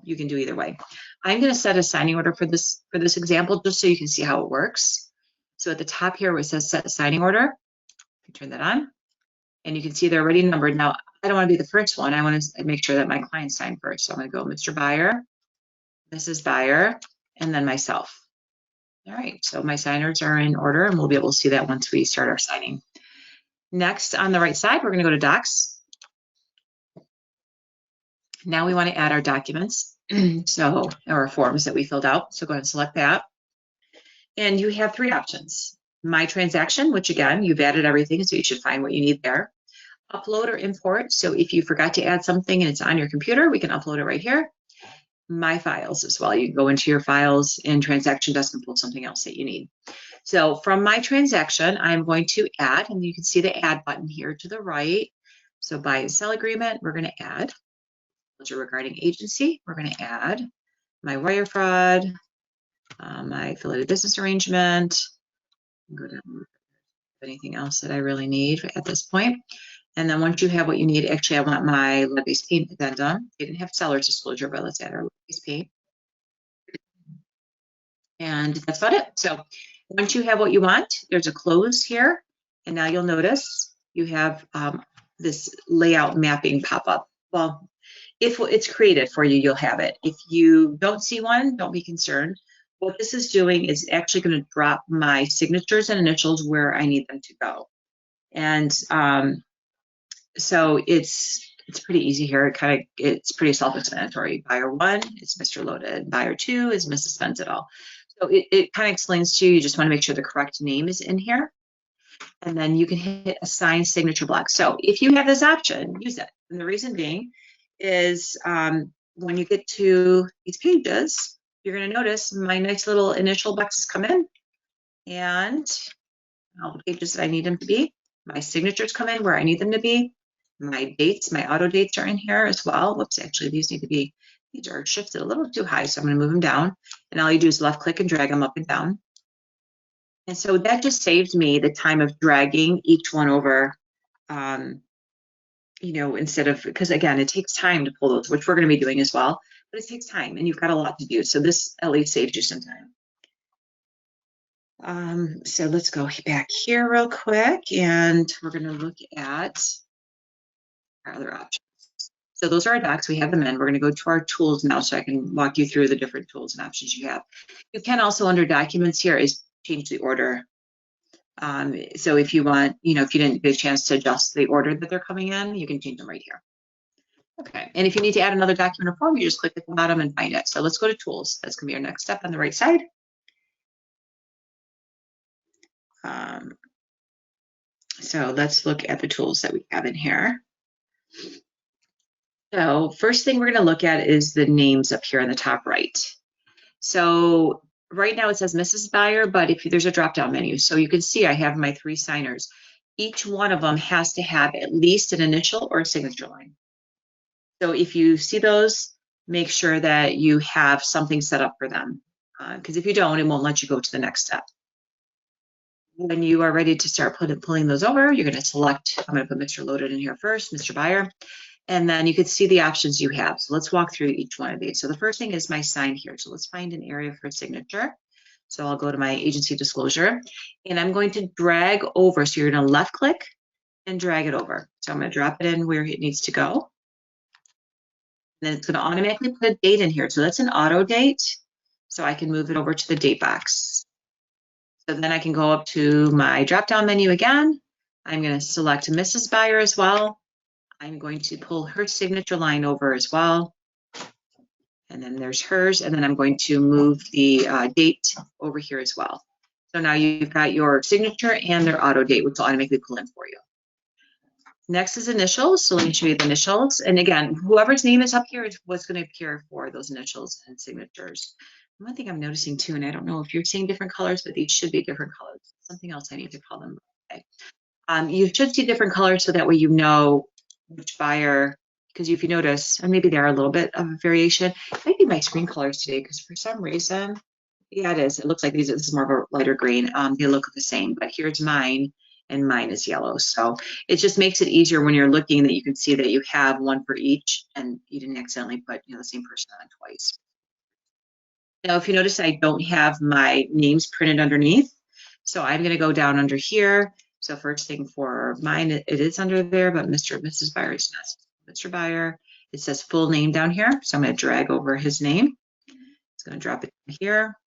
You can do either way. I'm going to set a signing order for this example, just so you can see how it works. So at the top here where it says set a signing order, you turn that on. And you can see they're already numbered. Now, I don't want to be the first one. I want to make sure that my client signed first. So I'm going to go Mr. Buyer, Mrs. Buyer, and then myself. All right, so my signers are in order, and we'll be able to see that once we start our signing. Next, on the right side, we're going to go to Docs. Now we want to add our documents, or our forms that we filled out. So go ahead and select that. And you have three options. My transaction, which again, you've added everything, so you should find what you need there. Upload or import. So if you forgot to add something and it's on your computer, we can upload it right here. My files as well. You can go into your files in TransactionDesk and pull something else that you need. So from my transaction, I'm going to add, and you can see the add button here to the right. So buy and sell agreement, we're going to add. Regarding agency, we're going to add my wire fraud, my affiliated business arrangement. Go down, anything else that I really need at this point. And then once you have what you need, actually I want my lead-based payment addendum. They didn't have seller's disclosure, but let's add our lead-based payment. And that's about it. So once you have what you want, there's a close here. And now you'll notice you have this layout mapping pop up. Well, if it's created for you, you'll have it. If you don't see one, don't be concerned. What this is doing is actually going to drop my signatures and initials where I need them to go. And so it's pretty easy here. It's pretty self-explanatory. Buyer 1 is Mr. Loaded. Buyer 2 is Mrs. Spends It All. So it kind of explains to you, you just want to make sure the correct name is in here. And then you can hit assign signature block. So if you have this option, use it. And the reason being is when you get to these pages, you're going to notice my nice little initial boxes come in, and all the pages that I need them to be. My signatures come in where I need them to be. My dates, my auto dates are in here as well. Whoops, actually these are shifted a little too high, so I'm going to move them down. And all you do is left click and drag them up and down. And so that just saves me the time of dragging each one over, instead of, because again, it takes time to pull those, which we're going to be doing as well. But it takes time and you've got a lot to do. So this at least saves you some time. So let's go back here real quick and we're going to look at our other options. So those are our docs. We have them in. We're going to go to our tools now so I can walk you through the different tools and options you have. You can also, under documents here, is change the order. So if you want, if you didn't get a chance to adjust the order that they're coming in, you can change them right here. Okay, and if you need to add another document or form, you just click at the bottom and find it. So let's go to tools. That's going to be our next step on the right side. So let's look at the tools that we have in here. So first thing we're going to look at is the names up here in the top right. So right now it says Mrs. Buyer, but if there's a drop-down menu, so you can see I have my 3 signers. Each one of them has to have at least an initial or a signature line. So if you see those, make sure that you have something set up for them, because if you don't, it won't let you go to the next step. When you are ready to start pulling those over, you're going to select, I'm going to put Mr. Loaded in here first, Mr. Buyer, and then you can see the options you have. So let's walk through each one of these. So the first thing is my sign here. So let's find an area for signature. So I'll go to my agency disclosure, and I'm going to drag over. So you're going to left click and drag it over. So I'm going to drop it in where it needs to go. And then it's going to automatically put a date in here. So that's an auto date. So I can move it over to the date box. So then I can go up to my drop-down menu again. I'm going to select Mrs. Buyer as well. I'm going to pull her signature line over as well. And then there's hers. And then I'm going to move the date over here as well. So now you've got your signature and their auto date, which will automatically pull in for you. Next is initials. So let me show you the initials. And again, whoever's name is up here is what's going to appear for those initials and signatures. One thing I'm noticing too, and I don't know if you're seeing different colors, but these should be different colors. Something else I need to call them. Okay. You should see different colors so that way you know which buyer, because if you notice, and maybe there are a little bit of a variation, maybe my screen colors today, because for some reason, yeah, it is. It looks like this is more of a lighter green. They look the same, but here's mine, and mine is yellow. So it just makes it easier when you're looking that you can see that you have one for each, and you didn't accidentally put the same person on twice. Now, if you notice, I don't have my names printed underneath. So I'm going to go down under here. So first thing for mine, it is under there, but Mr. and Mrs. Buyer is not. Mr. Buyer, it says full name down here. So I'm going to drag over his name. It's going to drop it here.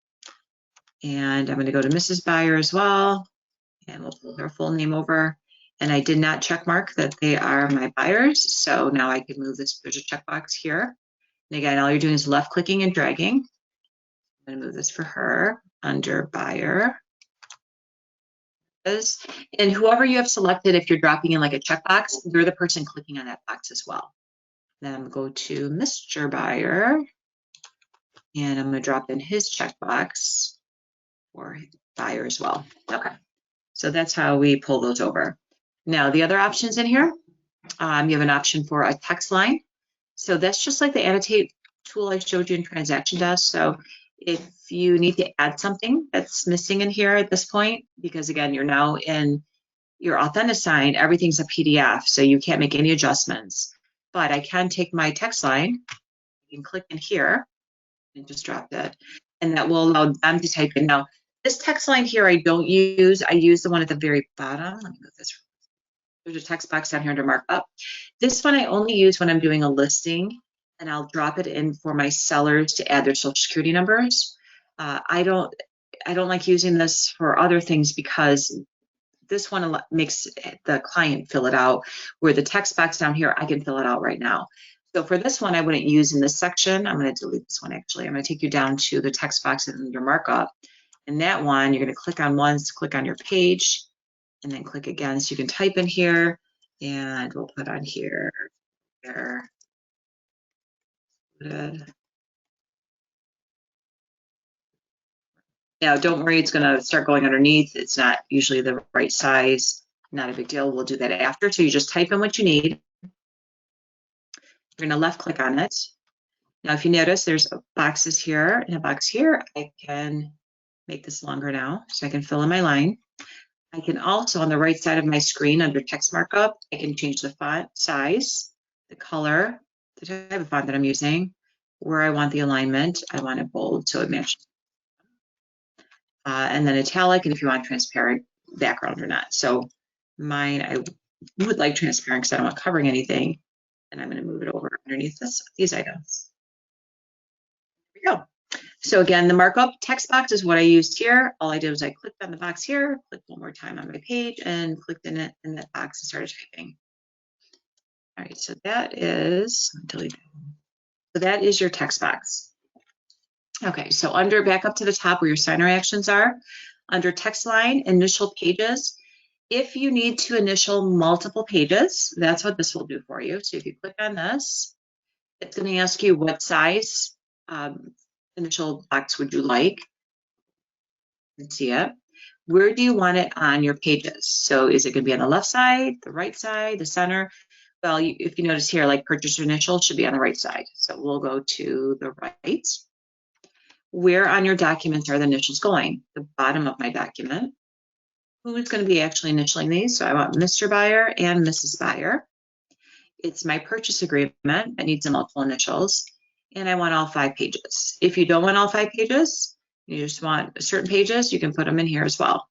And I'm going to go to Mrs. Buyer as well. And we'll pull their full name over. And I did not check mark that they are my buyers. So now I can move this. There's a checkbox here. And again, all you're doing is left clicking and dragging. I'm going to move this for her under buyer. And whoever you have selected, if you're dropping in like a checkbox, you're the person clicking on that box as well. Then I'm going to go to Mr. Buyer, and I'm going to drop in his checkbox for buyer as well. Okay, so that's how we pull those over. Now the other options in here, you have an option for a text line. So that's just like the annotate tool I showed you in TransactionDesk. So if you need to add something that's missing in here at this point, because again, you're now in your Authentisign, everything's a PDF, so you can't make any adjustments. But I can take my text line, you can click in here and just drop that, and that will allow them to type in. Now, this text line here I don't use. I use the one at the very bottom. Let me move this. There's a text box down here under markup. This one I only use when I'm doing a listing, and I'll drop it in for my sellers to add their social security numbers. I don't like using this for other things because this one makes the client fill it out, where the text box down here, I can fill it out right now. So for this one, I wouldn't use in this section. I'm going to delete this one actually. I'm going to take you down to the text box under markup. And that one, you're going to click on once, click on your page, and then click again. So you can type in here, and we'll put on here. Now, don't worry, it's going to start going underneath. It's not usually the right size. Not a big deal. We'll do that after. So you just type in what you need. You're going to left click on it. Now, if you notice, there's boxes here and a box here. I can make this longer now, so I can fill in my line. I can also, on the right side of my screen under text markup, I can change the font size, the color, the type of font that I'm using, where I want the alignment. I want it bold so it matches. And then italic, and if you want transparent background or not. So mine, I would like transparent because I don't want covering anything. And I'm going to move it over underneath these items. There we go. So again, the markup text box is what I used here. All I did was I clicked on the box here, clicked one more time on my page, and clicked in it in that box and started typing. All right, so that is, delete. So that is your text box. Okay, so back up to the top where your signer actions are, Under text line, initial pages, if you need to initial multiple pages, that's what this will do for you. So if you click on this, it's going to ask you what size initial box would you like. You can see it. Where do you want it on your pages? So is it going to be on the left side, the right side, the center? Well, if you notice here, like purchaser initial should be on the right side. So we'll go to the right. Where on your documents are the initials going? The bottom of my document. Who's going to be actually initialing these? So I want Mr. Buyer and Mrs. Buyer. It's my purchase agreement that needs the multiple initials. And I want all 5 pages. If you don't want all 5 pages, you just want certain pages, you can put them in here as well.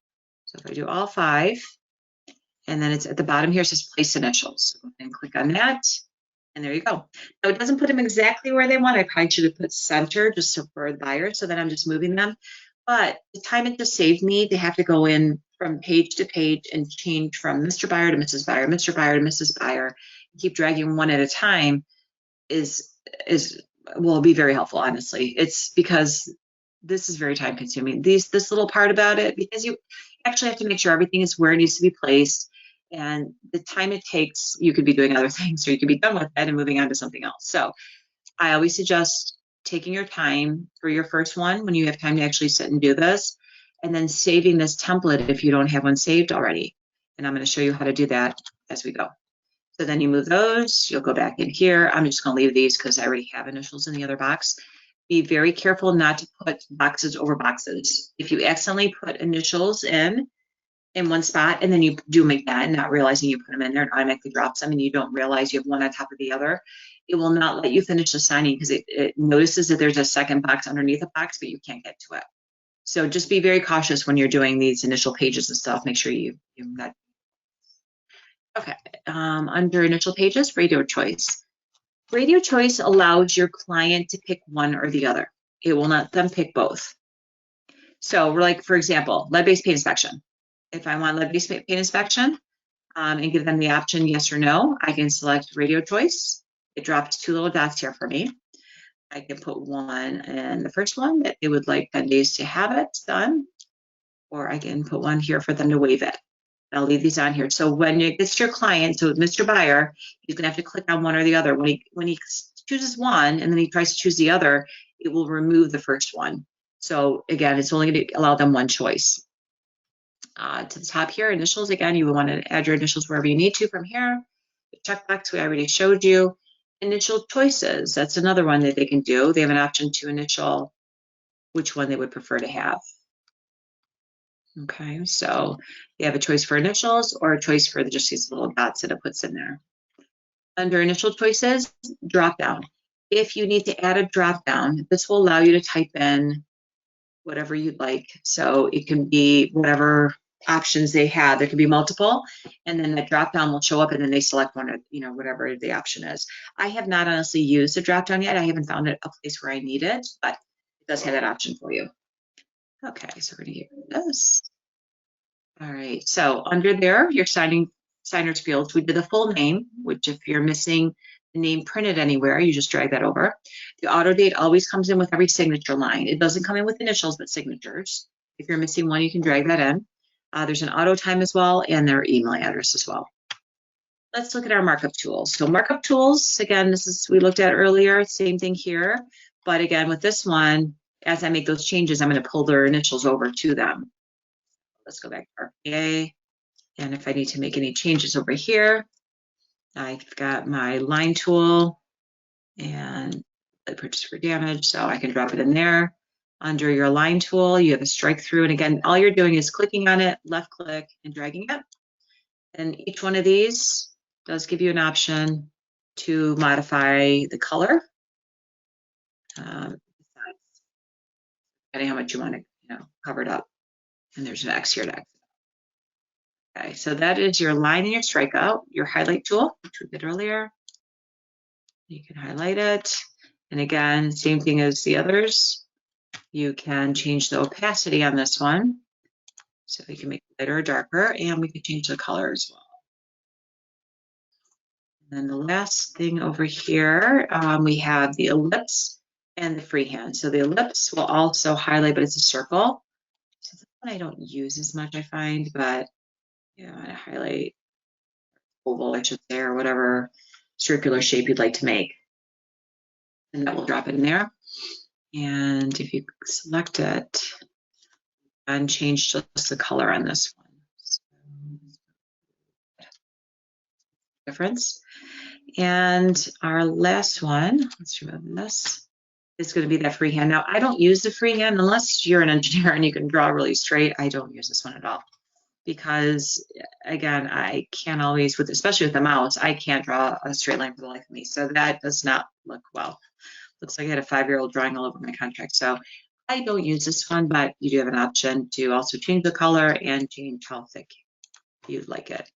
So if I do all 5, and then it's at the bottom here, it says place initials. So and click on that, and there you go. Now it doesn't put them exactly where they want. I probably should have put center just so for the buyer, so that I'm just moving them. But the time it just saved me to have to go in from page to page and change from Mr. Buyer to Mrs. Buyer, Mr. Buyer to Mrs. Buyer, and keep dragging one at a time will be very helpful, honestly. It's because this is very time consuming. This little part about it, because you actually have to make sure everything is where it needs to be placed, and the time it takes, you could be doing other things, or you could be done with that and moving on to something else. So I always suggest taking your time for your first one when you have time to actually sit and do this, and then saving this template if you don't have one saved already. And I'm going to show you how to do that as we go. So then you move those, you'll go back in here. I'm just going to leave these because I already have initials in the other box. Be very careful not to put boxes over boxes. If you accidentally put initials in one spot and then you do them again, not realizing you put them in there, and automatically drops them, and you don't realize you have one on top of the other, it will not let you finish the signing because it notices that there's a second box underneath the box, but you can't get to it. So just be very cautious when you're doing these initial pages and stuff. Make sure you got. Okay, under initial pages, radio choice. Radio choice allows your client to pick one or the other. It will not let them pick both. So we're like, for example, lead-based paint inspection. If I want lead-based paint inspection and give them the option yes or no, I can select radio choice. It drops 2 little dots here for me. I can put one in the first one that they would like 10 days to have it done, or I can put one here for them to waive it. I'll leave these on here. So when it gets to your client, so Mr. Buyer, he's gonna have to click on one or the other. When he chooses one and then he tries to choose the other, it will remove the first one. So again, it's only gonna allow them one choice. To the top here, initials, again, you would want to add your initials wherever you need to from here. The checkbox we already showed you. Initial choices, that's another one that they can do. They have an option to initial which one they would prefer to have. Okay, so you have a choice for initials or a choice for just these little dots that it puts in there. Under initial choices, drop down. If you need to add a drop down, this will allow you to type in whatever you'd like. So it can be whatever options they have. There can be multiple, and then the drop down will show up, and then they select one, or whatever the option is. I have not honestly used the drop down yet. I haven't found a place where I need it, but it does have that option for you. Okay, so we're gonna get rid of this. All right, so under there, your signers fields, we did the full name, which if you're missing the name printed anywhere, you just drag that over. The auto date always comes in with every signature line. It doesn't come in with initials, but signatures. If you're missing one, you can drag that in. There's an auto time as well, and their email address as well. Let's look at our markup tools. So markup tools, again, this is we looked at earlier, same thing here. But again, with this one, as I make those changes, I'm going to pull their initials over to them. Let's go back to RPA. And if I need to make any changes over here, I've got my line tool and the purchase for damage, so I can drop it in there. Under your line tool, you have a strike through, and again, all you're doing is clicking on it, left click, and dragging it. And each one of these does give you an option to modify the color, depending how much you want to, covered up. And there's an X here to exit. Okay, so that is your line and your strikeout, your highlight tool, which we did earlier. You can highlight it. And again, same thing as the others. You can change the opacity on this one. So we can make it lighter or darker, and we can change the color as well. And then the last thing over here, we have the ellipse and the freehand. So the ellipse will also highlight, but it's a circle. So I don't use as much, I find, but yeah, I highlight oval, I should say, or whatever circular shape you'd like to make. And that will drop it in there. And if you select it and change just the color on this one. So, difference. And our last one, let's remove this, is going to be that freehand. Now, I don't use the freehand unless you're an engineer and you can draw really straight. I don't use this one at all because, again, I can't always, especially with the mouse, I can't draw a straight line for the life of me. So that does not look well. Looks like I had a 5-year-old drawing all over my contract. So I don't use this one, but you do have an option to also change the color and change how thick you'd like it.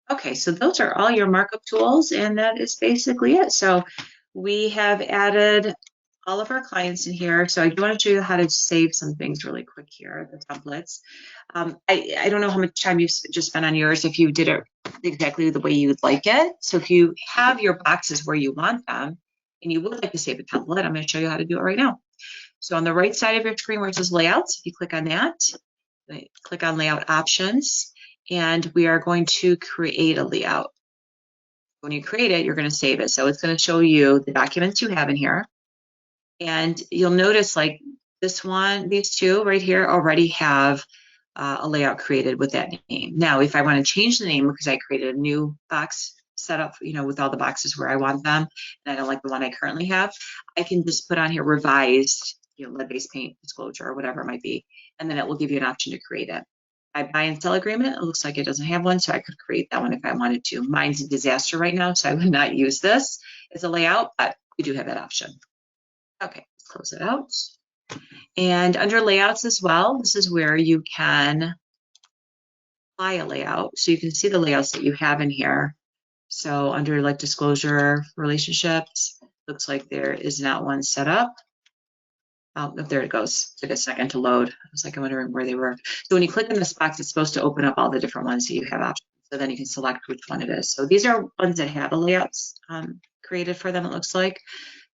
Okay, so those are all your markup tools, and that is basically it. So we have added all of our clients in here. So I do want to show you how to save some things really quick here, the templates. I don't know how much time you've just spent on yours, if you did it exactly the way you would like it. So if you have your boxes where you want them, and you would like to save a template, I'm going to show you how to do it right now. So on the right side of your screen where it says layouts, if you click on that, click on layout options, and we are going to create a layout. When you create it, you're going to save it. So it's going to show you the documents you have in here. And you'll notice like this one, these two right here already have a layout created with that name. Now, if I want to change the name because I created a new box set up, with all the boxes where I want them, and I don't like the one I currently have, I can just put on here revised, lead-based paint disclosure or whatever it might be, and then it will give you an option to create it. I buy and sell agreement, it looks like it doesn't have one, so I could create that one if I wanted to. Mine's a disaster right now, so I would not use this as a layout, but we do have that option. Okay, let's close it out. And under layouts as well, this is where you can apply a layout. So you can see the layouts that you have in here. So under like disclosure relationships, looks like there is not one set up. Oh, there it goes. Took a second to load. I was like, I'm wondering where they were. So when you click in this box, it's supposed to open up all the different ones that you have options. So then you can select which one it is. So these are ones that have the layouts created for them, it looks like.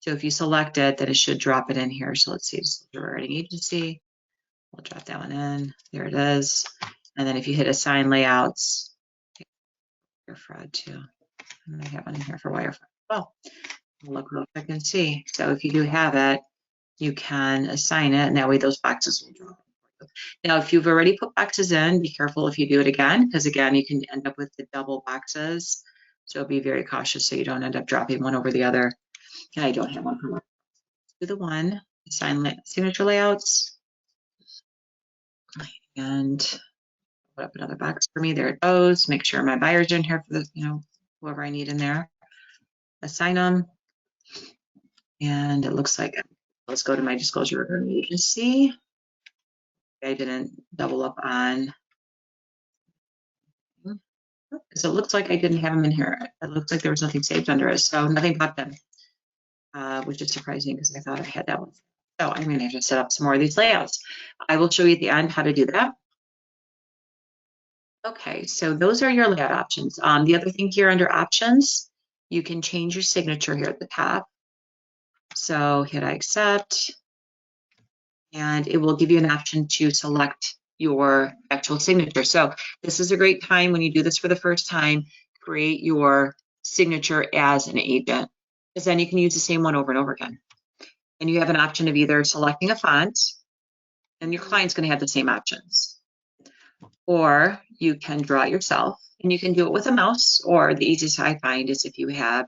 So if you select it, then it should drop it in here. So let's see, disclosure writing agency. We'll drop that one in. There it is. And then if you hit assign layouts, wire fraud too. And I have one in here for wire fraud. Well, look real quick and see. So if you do have it, you can assign it, and that way those boxes will drop. Now, if you've already put boxes in, be careful if you do it again, because again, you can end up with the double boxes. So be very cautious so you don't end up dropping one over the other. And I don't have one for one. Do the one, assign signature layouts, and put up another box for me. There it goes. Make sure my buyers are in here for the, whoever I need in there. Assign them. And it looks like, let's go to my disclosure recruitment agency. I didn't double up on, so it looks like I didn't have them in here. It looks like there was nothing saved under it, so nothing popped in, which is surprising because I thought I had that one. So I'm going to have to set up some more of these layouts. I will show you at the end how to do that. Okay, so those are your layout options. The other thing here under options, you can change your signature here at the top. So hit I accept, and it will give you an option to select your actual signature. So this is a great time when you do this for the first time, create your signature as an agent, because then you can use the same one over and over again. And you have an option of either selecting a font, and your client's going to have the same options, or you can draw it yourself, and you can do it with a mouse, or the easiest I find is if you have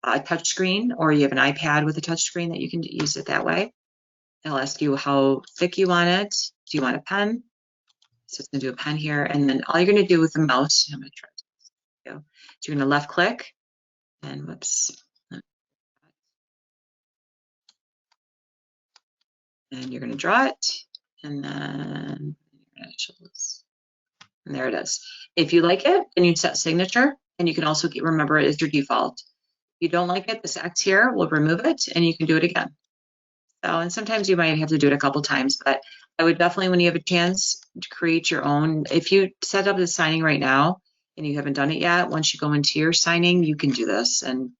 a touch screen or you have an iPad with a touch screen that you can use it that way. It'll ask you how thick you want it. Do you want a pen? So it's going to do a pen here, and then all you're going to do with the mouse, I'm going to try to go. So you're going to left click, and whoops. And you're going to draw it, and then and there it is. If you like it, then you set signature, and you can also remember it as your default. If you don't like it, this X here will remove it, and you can do it again. So, and sometimes you might have to do it a couple times, but I would definitely, when you have a chance, to create your own. If you set up the signing right now and you haven't done it yet, once you go into your signing, you can do this and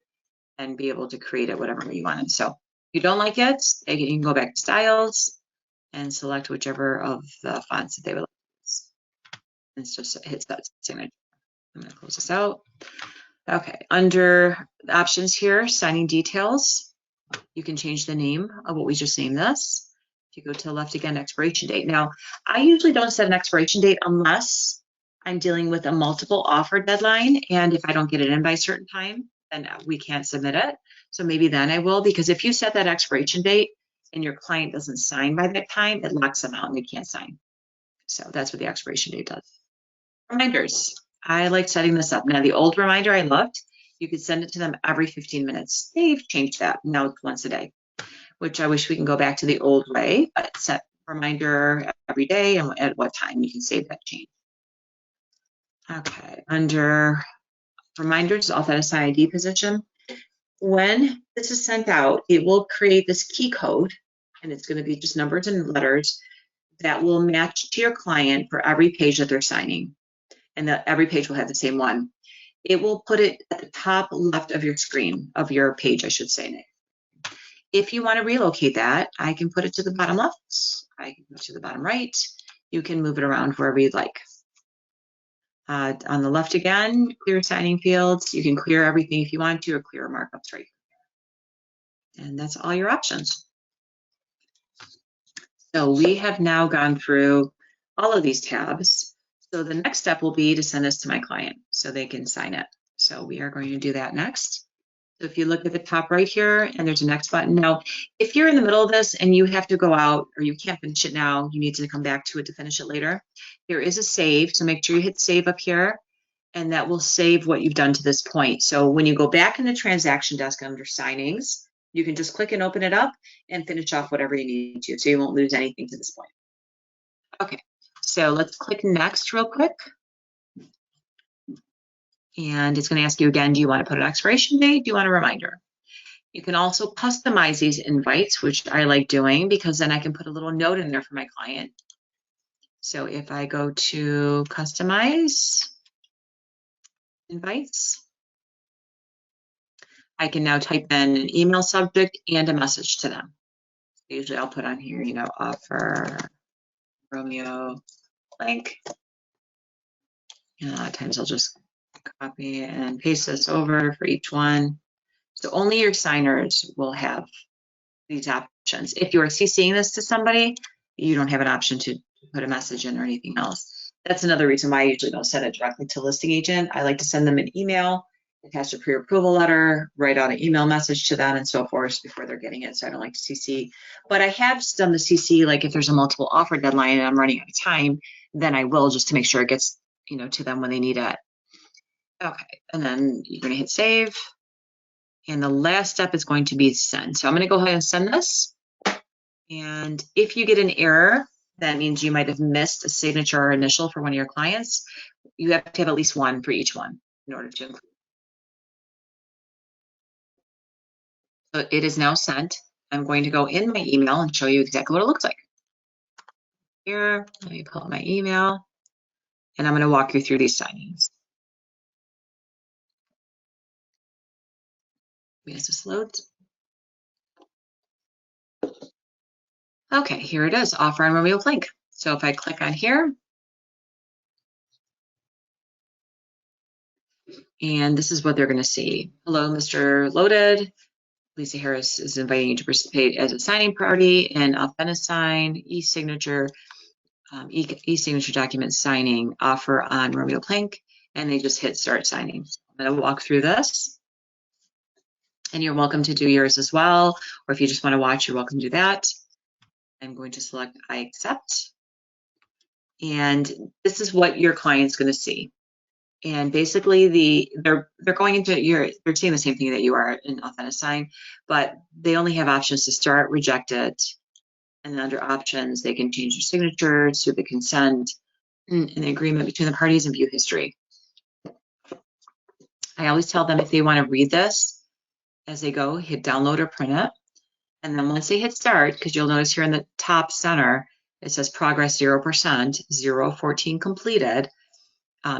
be able to create it whatever you want. So if you don't like it, you can go back to styles, and select whichever of the fonts that they would like to use. And it's just hit that signature. I'm going to close this out. Okay, under the options here, signing details, you can change the name of what we just named this. If you go to the left again, expiration date. Now, I usually don't set an expiration date unless I'm dealing with a multiple offer deadline, and if I don't get it in by a certain time, then we can't submit it. So maybe then I will, because if you set that expiration date and your client doesn't sign by that time, it locks them out and they can't sign. So that's what the expiration date does. Reminders. I like setting this up. Now, the old reminder I loved, you could send it to them every 15 minutes. They've changed that. Now it's once a day, which I wish we can go back to the old way, but set reminder every day and at what time you can save that change. Okay, under reminders, Authentisign ID position. When this is sent out, it will create this key code, and it's going to be just numbers and letters that will match to your client for every page that they're signing. And that every page will have the same one. It will put it at the top left of your screen, of your page, I should say. If you want to relocate that, I can put it to the bottom left. I can put it to the bottom right. You can move it around wherever you'd like. On the left again, clear signing fields. You can clear everything if you want to, or clear markups right here. And that's all your options. So we have now gone through all of these tabs. So the next step will be to send this to my client so they can sign it. So we are going to do that next. So if you look at the top right here and there's a next button. Now, if you're in the middle of this and you have to go out or you can't finish it now, you need to come back to it to finish it later. There is a save, so make sure you hit save up here and that will save what you've done to this point. So when you go back in the transaction desk under signings, you can just click and open it up and finish off whatever you need to, so you won't lose anything to this point. Okay. So let's click next real quick. And it's going to ask you again, do you want to put an expiration date? Do you want a reminder? You can also customize these invites, which I like doing because then I can put a little note in there for my client. So if I go to customize invites, I can now type in an email subject and a message to them. Usually I'll put on here, you know, offer Romeo link. And a lot of times I'll just copy and paste this over for each one. So only your signers will have these options. If you are CCing this to somebody, you don't have an option to put a message in or anything else. That's another reason why I usually don't send it directly to listing agent. I like to send them an email, attach a pre-approval letter, write out an email message to them and so forth before they're getting it. So I don't like to CC. But I have done the CC, like if there's a multiple offer deadline and I'm running out of time, then I will just to make sure it gets, you know, to them when they need it. Okay, and then you're going to hit save. And the last step is going to be send. So I'm going to go ahead and send this. And if you get an error, that means you might have missed a signature or initial for one of your clients. You have to have at least one for each one in order to include. So it is now sent. I'm going to go in my email and show you exactly what it looks like. Here, let me pull up my email, and I'm going to walk you through these signings. As this loads. Okay, here it is, offer on Romeo link. So if I click on here, and this is what they're going to see. Hello, Mr. Loaded. Lisa Harris is inviting you to participate as a signing party in Authentisign, e-signature, e-signature document signing, offer on Romeo Plank, and they just hit start signing. I'm going to walk through this, and you're welcome to do yours as well, or if you just want to watch, you're welcome to do that. I'm going to select I accept, and this is what your client's going to see. And basically, they're going into they're seeing the same thing that you are in Authentisign, but they only have options to start, reject it, and then under options, they can change their signature to the consent, an agreement between the parties, and view history. I always tell them if they want to read this as they go, hit download or print it, and then once they hit start, because you'll notice here in the top center it says progress 0%, 14 completed.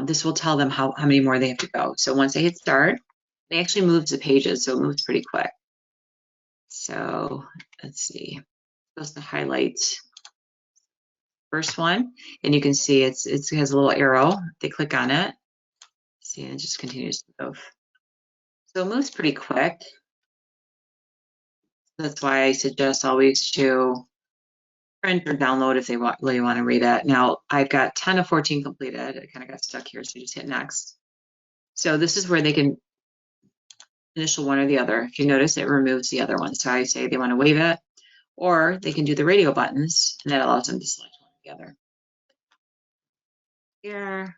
This will tell them how many more they have to go. So once they hit start, they actually move the pages, so it moves pretty quick. So let's see, goes to highlight first one, and you can see it has a little arrow. They click on it. See, and it just continues to move. So it moves pretty quick. That's why I suggest always to print or download if they really want to read it. Now I've got 10 of 14 completed. I kind of got stuck here, so you just hit next. So this is where they can initial one or the other. If you notice, it removes the other one. So I say they want to wave it, or they can do the radio buttons, and that allows them to select one together. Here,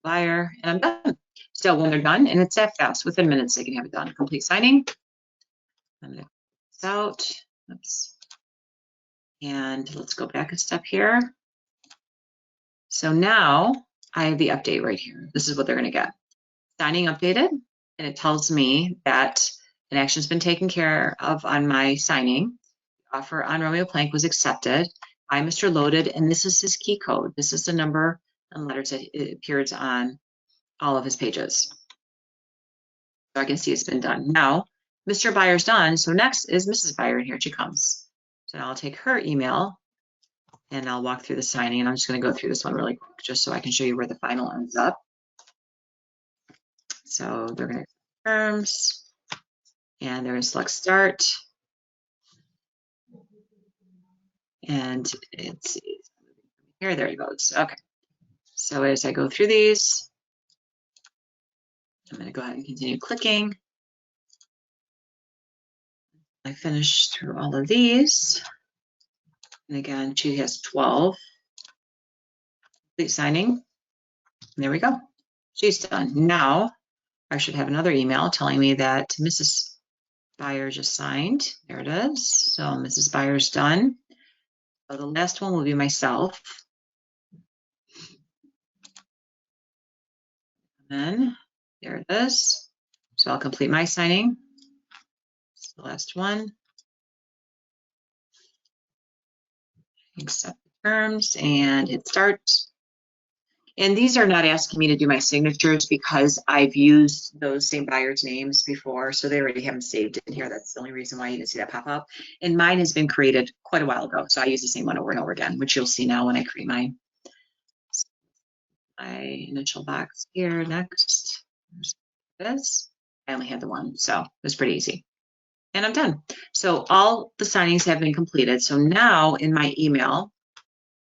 buyer, and I'm done. So when they're done, and it's that fast, within minutes they can have it done. Complete signing. I'm going to close this out. Oops. And let's go back a step here. So now I have the update right here. This is what they're going to get. Signing updated, and it tells me that an action's been taken care of on my signing. The offer on Romeo Plank was accepted by Mr. Loaded, and this is his key code. This is the number and letters that it appears on all of his pages. So I can see it's been done. Now, Mr. Buyer's done, so next is Mrs. Buyer, and here she comes. So now I'll take her email, and I'll walk through the signing, and I'm just going to go through this one really quick, just so I can show you where the final ends up. So they're going to terms, and they're going to select start, and it's here. There it goes. Okay. So as I go through these, I'm going to go ahead and continue clicking. I finished through all of these. And again, she has 12. Complete signing. And there we go. She's done. Now I should have another email telling me that Mrs. Buyer just signed. There it is. So Mrs. Buyer's done. So the last one will be myself. And then there it is. So I'll complete my signing. It's the last one. Accept the terms and hit start. And these are not asking me to do my signatures because I've used those same buyers' names before, so they already have them saved in here. That's the only reason why you didn't see that pop up. And mine has been created quite a while ago, so I use the same one over and over again, which you'll see now when I create mine. My initial box here next. This. I only had the one, so it was pretty easy. And I'm done. So all the signings have been completed. So now in my email,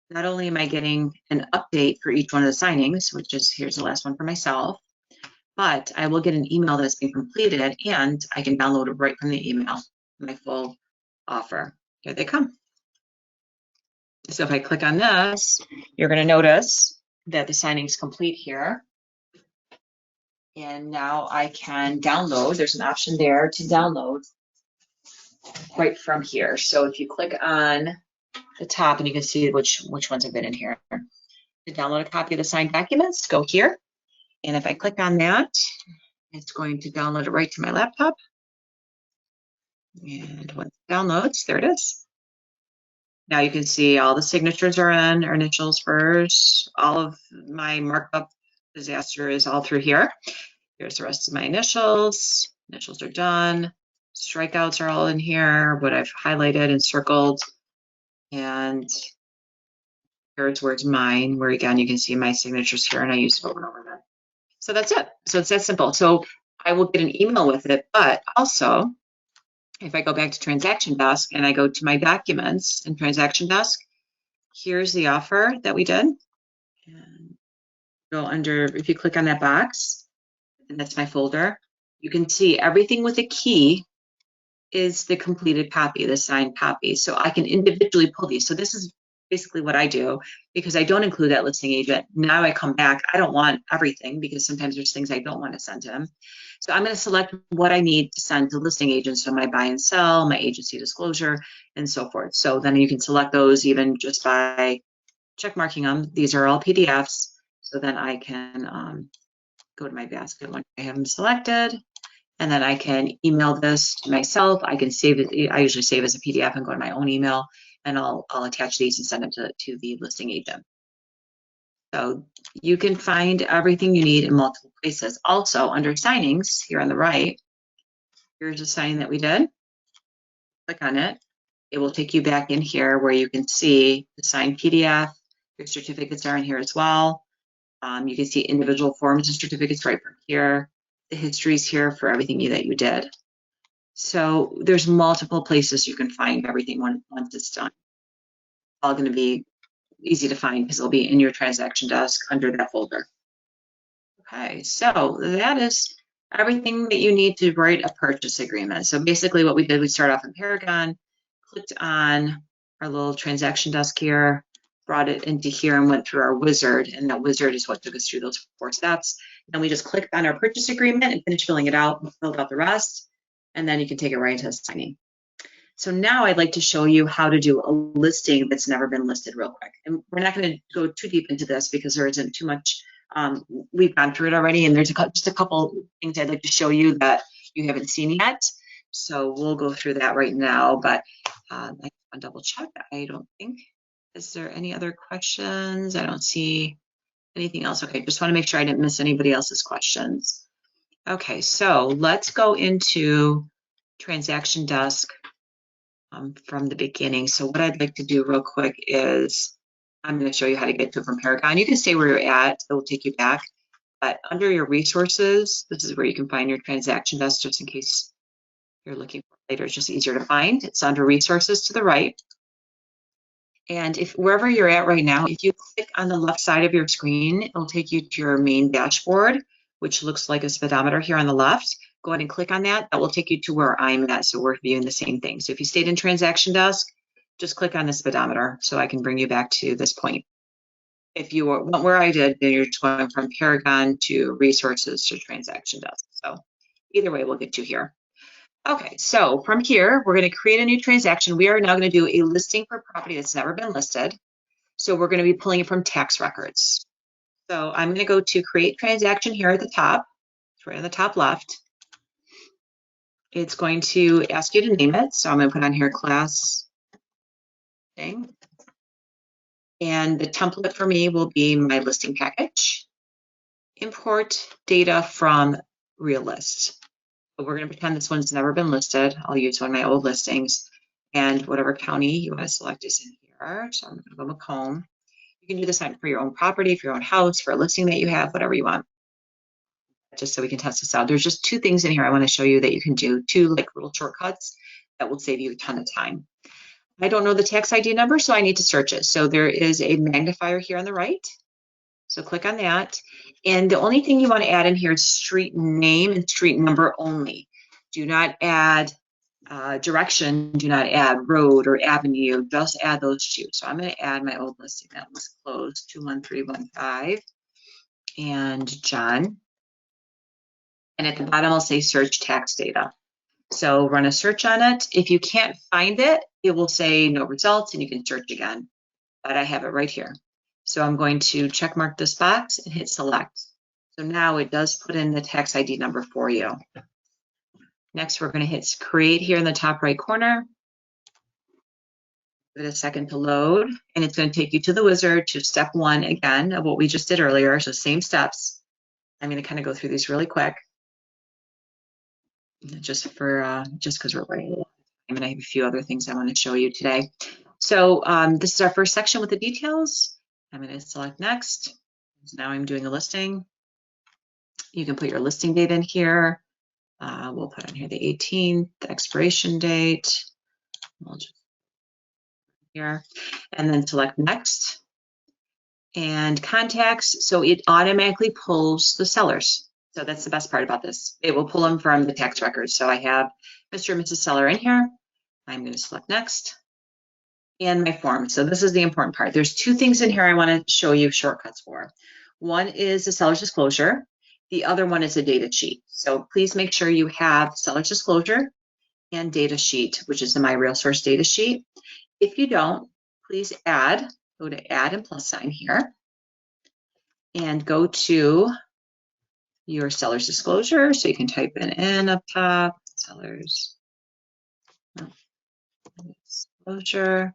not only am I getting an update for each one of the signings, which is here's the last one for myself, but I will get an email that's been completed and I can download it right from the email, my full offer. Here they come. So if I click on this, you're going to notice that the signing's complete here. And now I can download. There's an option there to download right from here. So if you click on the top and you can see which ones have been in here. To download a copy of the signed documents, go here. And if I click on that, it's going to download it right to my laptop. And when it downloads, there it is. Now you can see all the signatures are in, or initials first. All of my markup disaster is all through here. Here's the rest of my initials. Initials are done. Strikeouts are all in here, what I've highlighted and circled. And here's where it's mine, where again, you can see my signatures here and I use it over and over again. So that's it. So it's that simple. So I will get an email with it, but also if I go back to TransactionDesk and I go to my documents in TransactionDesk, here's the offer that we did. And go under, if you click on that box, and that's my folder, you can see everything with a key is the completed copy, the signed copy. So I can individually pull these. So this is basically what I do because I don't include that listing agent. Now I come back, I don't want everything because sometimes there's things I don't want to send to him. So I'm going to select what I need to send to listing agents. So my buy and sell, my agency disclosure, and so forth. So then you can select those even just by check marking them. These are all PDFs. So then I can go to my basket when I have them selected. And then I can email this to myself. I can save it. I usually save as a PDF and go to my own email, and I'll attach these and send them to the listing agent. So you can find everything you need in multiple places. Also, under signings here on the right, here's a signing that we did. Click on it. it will take you back in here where you can see the signed PDF. Your certificates are in here as well. You can see individual forms and certificates right from here. The history's here for everything that you did. So there's multiple places you can find everything once it's done. All going to be easy to find because it'll be in your transaction desk under that folder. Okay, so that is everything that you need to write a purchase agreement. So basically what we did, we start off in Paragon, clicked on our little transaction desk here, brought it into here and went through our wizard, and that wizard is what took us through those 4 steps. Then we just clicked on our purchase agreement and finished filling it out and filled out the rest, and then you can take it right into signing. So now I'd like to show you how to do a listing that's never been listed real quick. And we're not going to go too deep into this because there isn't too much. We've gone through it already, and there's just a couple things I'd like to show you that you haven't seen yet. So we'll go through that right now, but I want to double check. I don't think, is there any other questions? I don't see anything else. Okay, just want to make sure I didn't miss anybody else's questions. Okay, so let's go into Transaction Desk from the beginning. So what I'd like to do real quick is I'm going to show you how to get to it from Paragon. You can stay where you're at. It will take you back. But under your resources, this is where you can find your transaction desk, just in case you're looking for it later. It's just easier to find. It's under resources to the right. And if wherever you're at right now, if you click on the left side of your screen, it'll take you to your main dashboard, which looks like a speedometer here on the left. Go ahead and click on that. That will take you to where I'm at. So we're viewing the same thing. So if you stayed in Transaction Desk, just click on the speedometer so I can bring you back to this point. If you went where I did, then you're just going from Paragon to Resources to Transaction Desk. So either way, we'll get you here. Okay, so from here, we're going to create a new transaction. We are now going to do a listing for property that's never been listed. So we're going to be pulling it from tax records. So I'm going to go to Create Transaction here at the top. It's right on the top left. It's going to ask you to name it. So I'm going to put on here class thing. And the template for me will be my listing package. Import data from Realist. But we're going to pretend this one's never been listed. I'll use one of my old listings. And whatever county you want to select is in here. So I'm going to go Macomb. You can do this for your own property, for your own house, for a listing that you have, whatever you want. Just so we can test this out. There's just 2 things in here I want to show you that you can do, 2 like little shortcuts that will save you a ton of time. I don't know the tax ID number, so I need to search it. So there is a magnifier here on the right. So click on that. And the only thing you want to add in here is street name and street number only. Do not add direction, do not add road or avenue, just add those 2. So I'm going to add my old listing that was closed, 21315, and John. And at the bottom, I'll say search tax data. So run a search on it. If you can't find it, it will say no results and you can search again. But I have it right here. So I'm going to check mark this box and hit select. So now it does put in the tax ID number for you. Next, we're going to hit create here in the top right corner. Give it a second to load, and it's going to take you to the wizard to step 1 again of what we just did earlier. So same steps. I'm going to kind of go through these really quick. Just because we're running out of time, and I have a few other things I want to show you today. So this is our first section with the details. I'm going to select next. So now I'm doing a listing. You can put your listing date in here. We'll put on here the 18th, the expiration date. We'll just here, and then select next. And contacts, so it automatically pulls the sellers. So that's the best part about this. It will pull them from the tax records. So I have Mr. and Mrs. Seller in here. I'm going to select next. And my form. So this is the important part. There's 2 things in here I want to show you shortcuts for. One is the seller's disclosure. The other one is a data sheet. So please make sure you have seller's disclosure and data sheet, which is the My Real Source data sheet. If you don't, please go to add and plus sign here and go to your seller's disclosure. So you can type it in up top, seller's disclosure.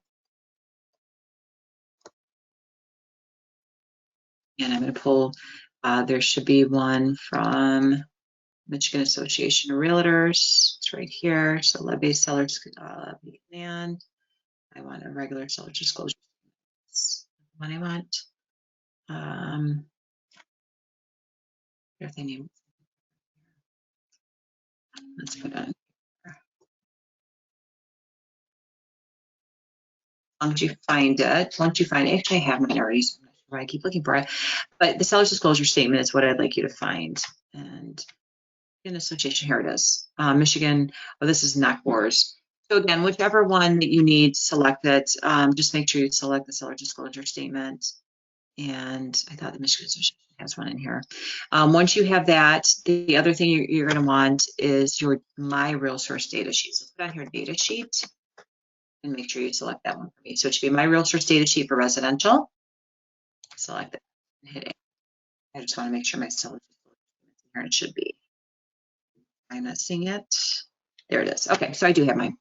And I'm going to pull, there should be one from Michigan Association of Realtors. It's right here. So levy seller's command. I want a regular seller's disclosure. That's what I want. If they name, let's put on. Once you find it, actually I have mine already, so I'm not sure why I keep looking for it, but the seller's disclosure statement is what I'd like you to find. And in association, here it is. Michigan, oh, this is NAC Wars. So again, whichever one that you need, select it. Just make sure you select the seller's disclosure statement. And I thought the Michigan Association has one in here. Once you have that, the other thing you're going to want is your My Real Source data sheet. So put on here data sheet and make sure you select that one for me. So it should be My Real Source data sheet for residential. Select it and hit it. I just want to make sure my seller's disclosure statement is here. It should be. I'm not seeing it. There it is. Okay, so I do have mine.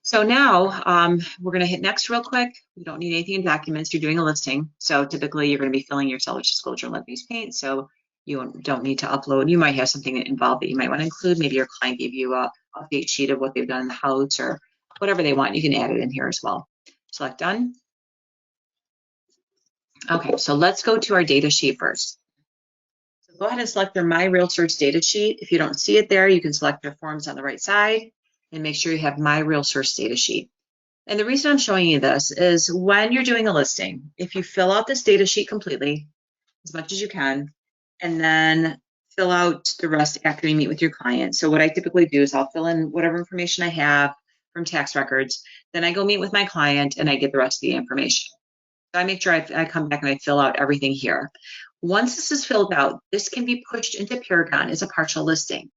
So now we're going to hit next real quick. You don't need anything in documents. You're doing a listing. So typically you're going to be filling your seller's disclosure in Lead-Based Paint. So you don't need to upload. You might have something involved that you might want to include. Maybe your client gave you a update sheet of what they've done in the house or whatever they want. You can add it in here as well. Select done. Okay, so let's go to our data sheet first. So go ahead and select your My Real Source data sheet. If you don't see it there, you can select your forms on the right side and make sure you have My Real Source data sheet. And the reason I'm showing you this is when you're doing a listing, if you fill out this data sheet completely, as much as you can, and then fill out the rest after you meet with your client. So what I typically do is I'll fill in whatever information I have from tax records, then I go meet with my client and I get the rest of the information. So I make sure I come back and I fill out everything here. Once this is filled out, this can be pushed into Paragon as a partial listing.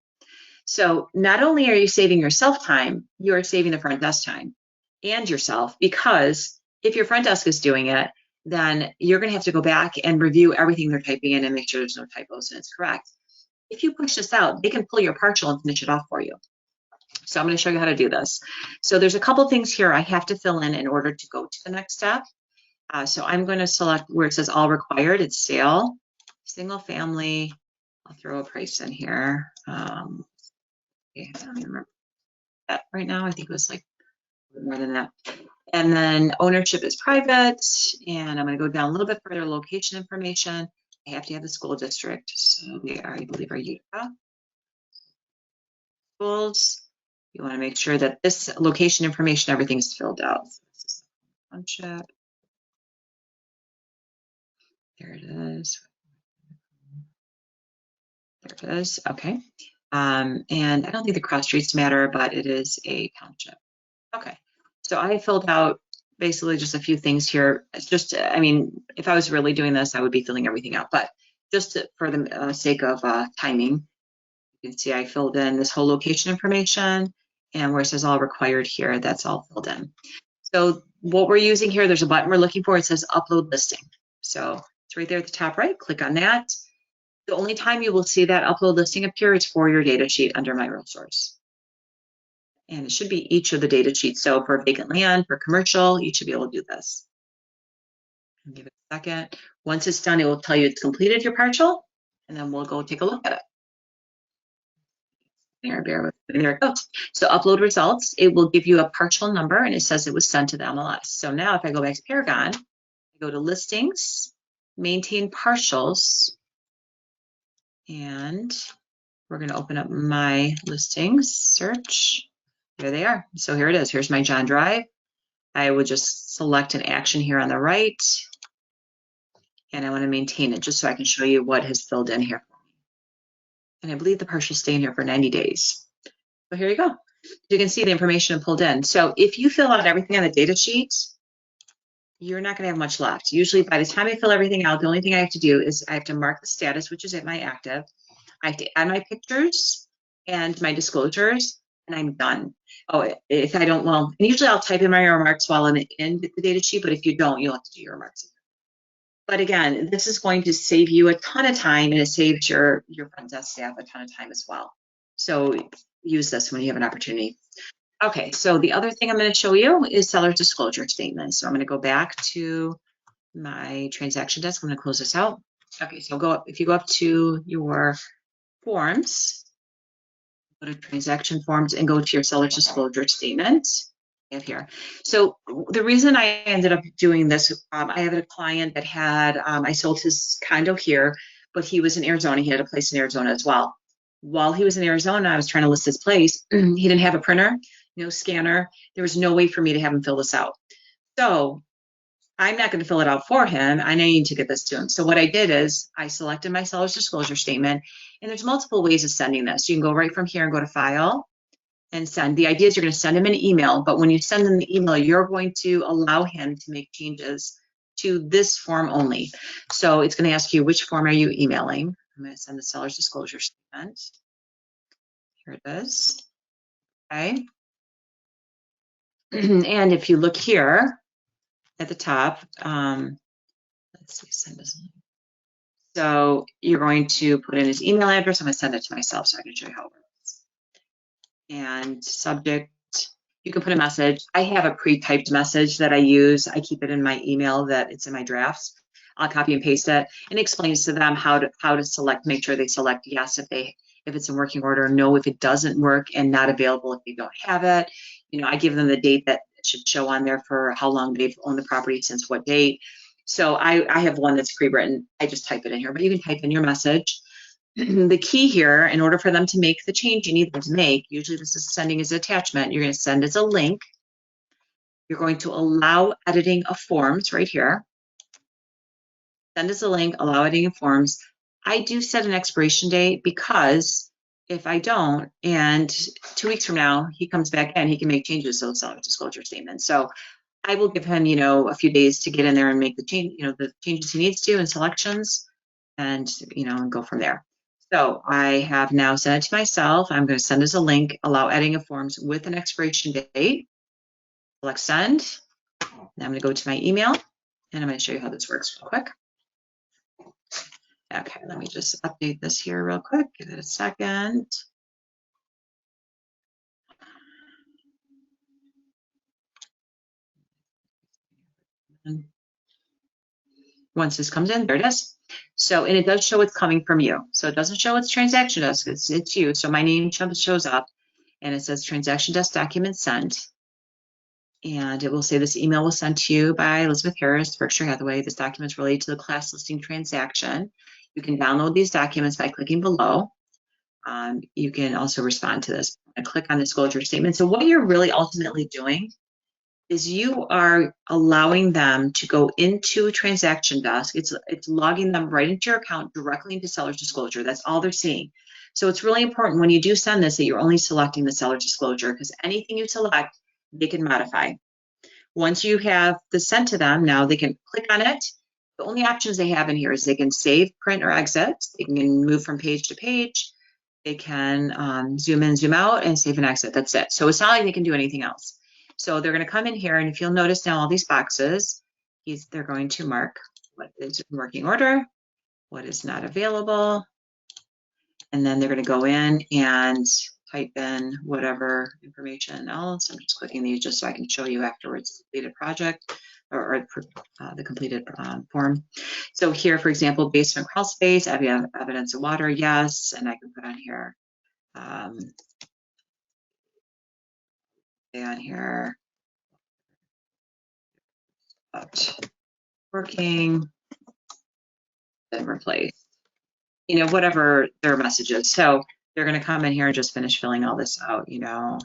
So not only are you saving yourself time, you are saving the front desk time and yourself, because if your front desk is doing it, then you're going to have to go back and review everything they're typing in and make sure there's no typos and it's correct. If you push this out, they can pull your partial and finish it off for you. So I'm going to show you how to do this. So there's a couple things here I have to fill in order to go to the next step. So I'm going to select where it says all required. It's sale, single family. I'll throw a price in here. I don't even remember that right now. I think it was like more than that. And then ownership is private. And I'm going to go down a little bit further. Location information. I have to have the school district. So we are, I believe, are Utica schools. You want to make sure that this location information, everything's filled out. So this is township. There it is. There it is. Okay. And I don't think the cross streets matter, but it is a township. Okay. So I filled out basically just a few things here. It's just, I mean, if I was really doing this, I would be filling everything out. But just for the sake of timing, you can see I filled in this whole location information, and where it says all required here, that's all filled in. So what we're using here, there's a button we're looking for. It says upload listing. So it's right there at the top right. Click on that. The only time you will see that upload listing appear is for your data sheet under My Real Source. And it should be each of the data sheets. So for vacant land, for commercial, you should be able to do this. Give it a second. Once it's done, it will tell you it's completed your partial, and then we'll go take a look at it. There it goes. So upload results, it will give you a partial number, and it says it was sent to the MLS. So now if I go back to Paragon, I go to listings, maintain partials, and we're going to open up my listings, search. There they are. So here it is. Here's my John Drive. I would just select an action here on the right, and I want to maintain it just so I can show you what has filled in here. And I believe the partials stay in here for 90 days. So here you go. You can see the information pulled in. So if you fill out everything on the data sheet, you're not going to have much left. Usually by the time I fill everything out, the only thing I have to do is I have to mark the status, which is at my active. I have to add my pictures and my disclosures, and I'm done. Oh, if I don't, well, and usually I'll type in my remarks while I'm in the data sheet, but if you don't, you'll have to do your remarks. But again, this is going to save you a ton of time, and it saves your front desk staff a ton of time as well. So use this when you have an opportunity. Okay, so the other thing I'm going to show you is seller's disclosure statement. So I'm going to go back to my transaction desk. I'm going to close this out. Okay, so go up, if you go up to your forms, go to transaction forms and go to your seller's disclosure statement. here. So the reason I ended up doing this, I have a client that had, I sold his condo here, but he was in Arizona. He had a place in Arizona as well. While he was in Arizona, I was trying to list his place. He didn't have a printer, no scanner. There was no way for me to have him fill this out. So I'm not going to fill it out for him. I need to get this to him. So what I did is I selected my seller's disclosure statement, and there's multiple ways of sending this. You can go right from here and go to File and send. The idea is you're going to send him an email, but when you send him the email, you're going to allow him to make changes to this form only. So it's going to ask you, which form are you emailing? I'm going to send the seller's disclosure statement. Here it is. Okay. And if you look here at the top, let's see, send us. So you're going to put in his email address. I'm going to send it to myself so I can show you how it works. And subject, you can put a message. I have a pre-typed message that I use. I keep it in my email that it's in my drafts. I'll copy and paste it, and it explains to them how to select, make sure they select yes if it's in working order, no if it doesn't work, and not available if they don't have it. You know, I give them the date that it should show on there for how long they've owned the property, since what date. So I have one that's pre-written. I just type it in here, but you can type in your message. The key here, in order for them to make the change you need them to make, usually this is sending as an attachment, you're going to send as a link. You're going to allow editing of forms right here. Send as a link, allow editing of forms. I do set an expiration date because if I don't, and 2 weeks from now, he comes back in, he can make changes to the seller's disclosure statement. So I will give him, you know, a few days to get in there and make the change, you know, the changes he needs to and selections, and, you know, and go from there. So I have now sent it to myself. I'm going to send as a link, allow editing of forms with an expiration date. Select send. Now I'm going to go to my email, and I'm going to show you how this works real quick. Okay, let me just update this here real quick. Give it a second. And once this comes in, there it is. So, and it does show it's coming from you. So it doesn't show it's TransactionDesk, it's you. So my name shows up, and it says TransactionDesk document sent. And it will say this email was sent to you by Elizabeth Harris, Berkshire Hathaway. This document is related to the class listing transaction. You can download these documents by clicking below. You can also respond to this and click on the disclosure statement. So what you're really ultimately doing is you are allowing them to go into TransactionDesk. It's logging them right into your account directly into seller's disclosure. That's all they're seeing. So it's really important when you do send this that you're only selecting the seller's disclosure, because anything you select, they can modify. Once you have this sent to them, now they can click on it. The only options they have in here is they can save, print, or exit. They can move from page to page. They can zoom in, zoom out, and save and exit. That's it. So it's not like they can do anything else. So they're going to come in here, and if you'll notice now all these boxes, they're going to mark what is in working order, what is not available, and then they're going to go in and type in whatever information else. I'm just clicking these just so I can show you afterwards the completed project or the completed form. So here, for example, basement crawl space, evidence of water, yes, and I can put on here, working, then replace, you know, whatever their message is. So they're going to come in here and just finish filling all this out, you know,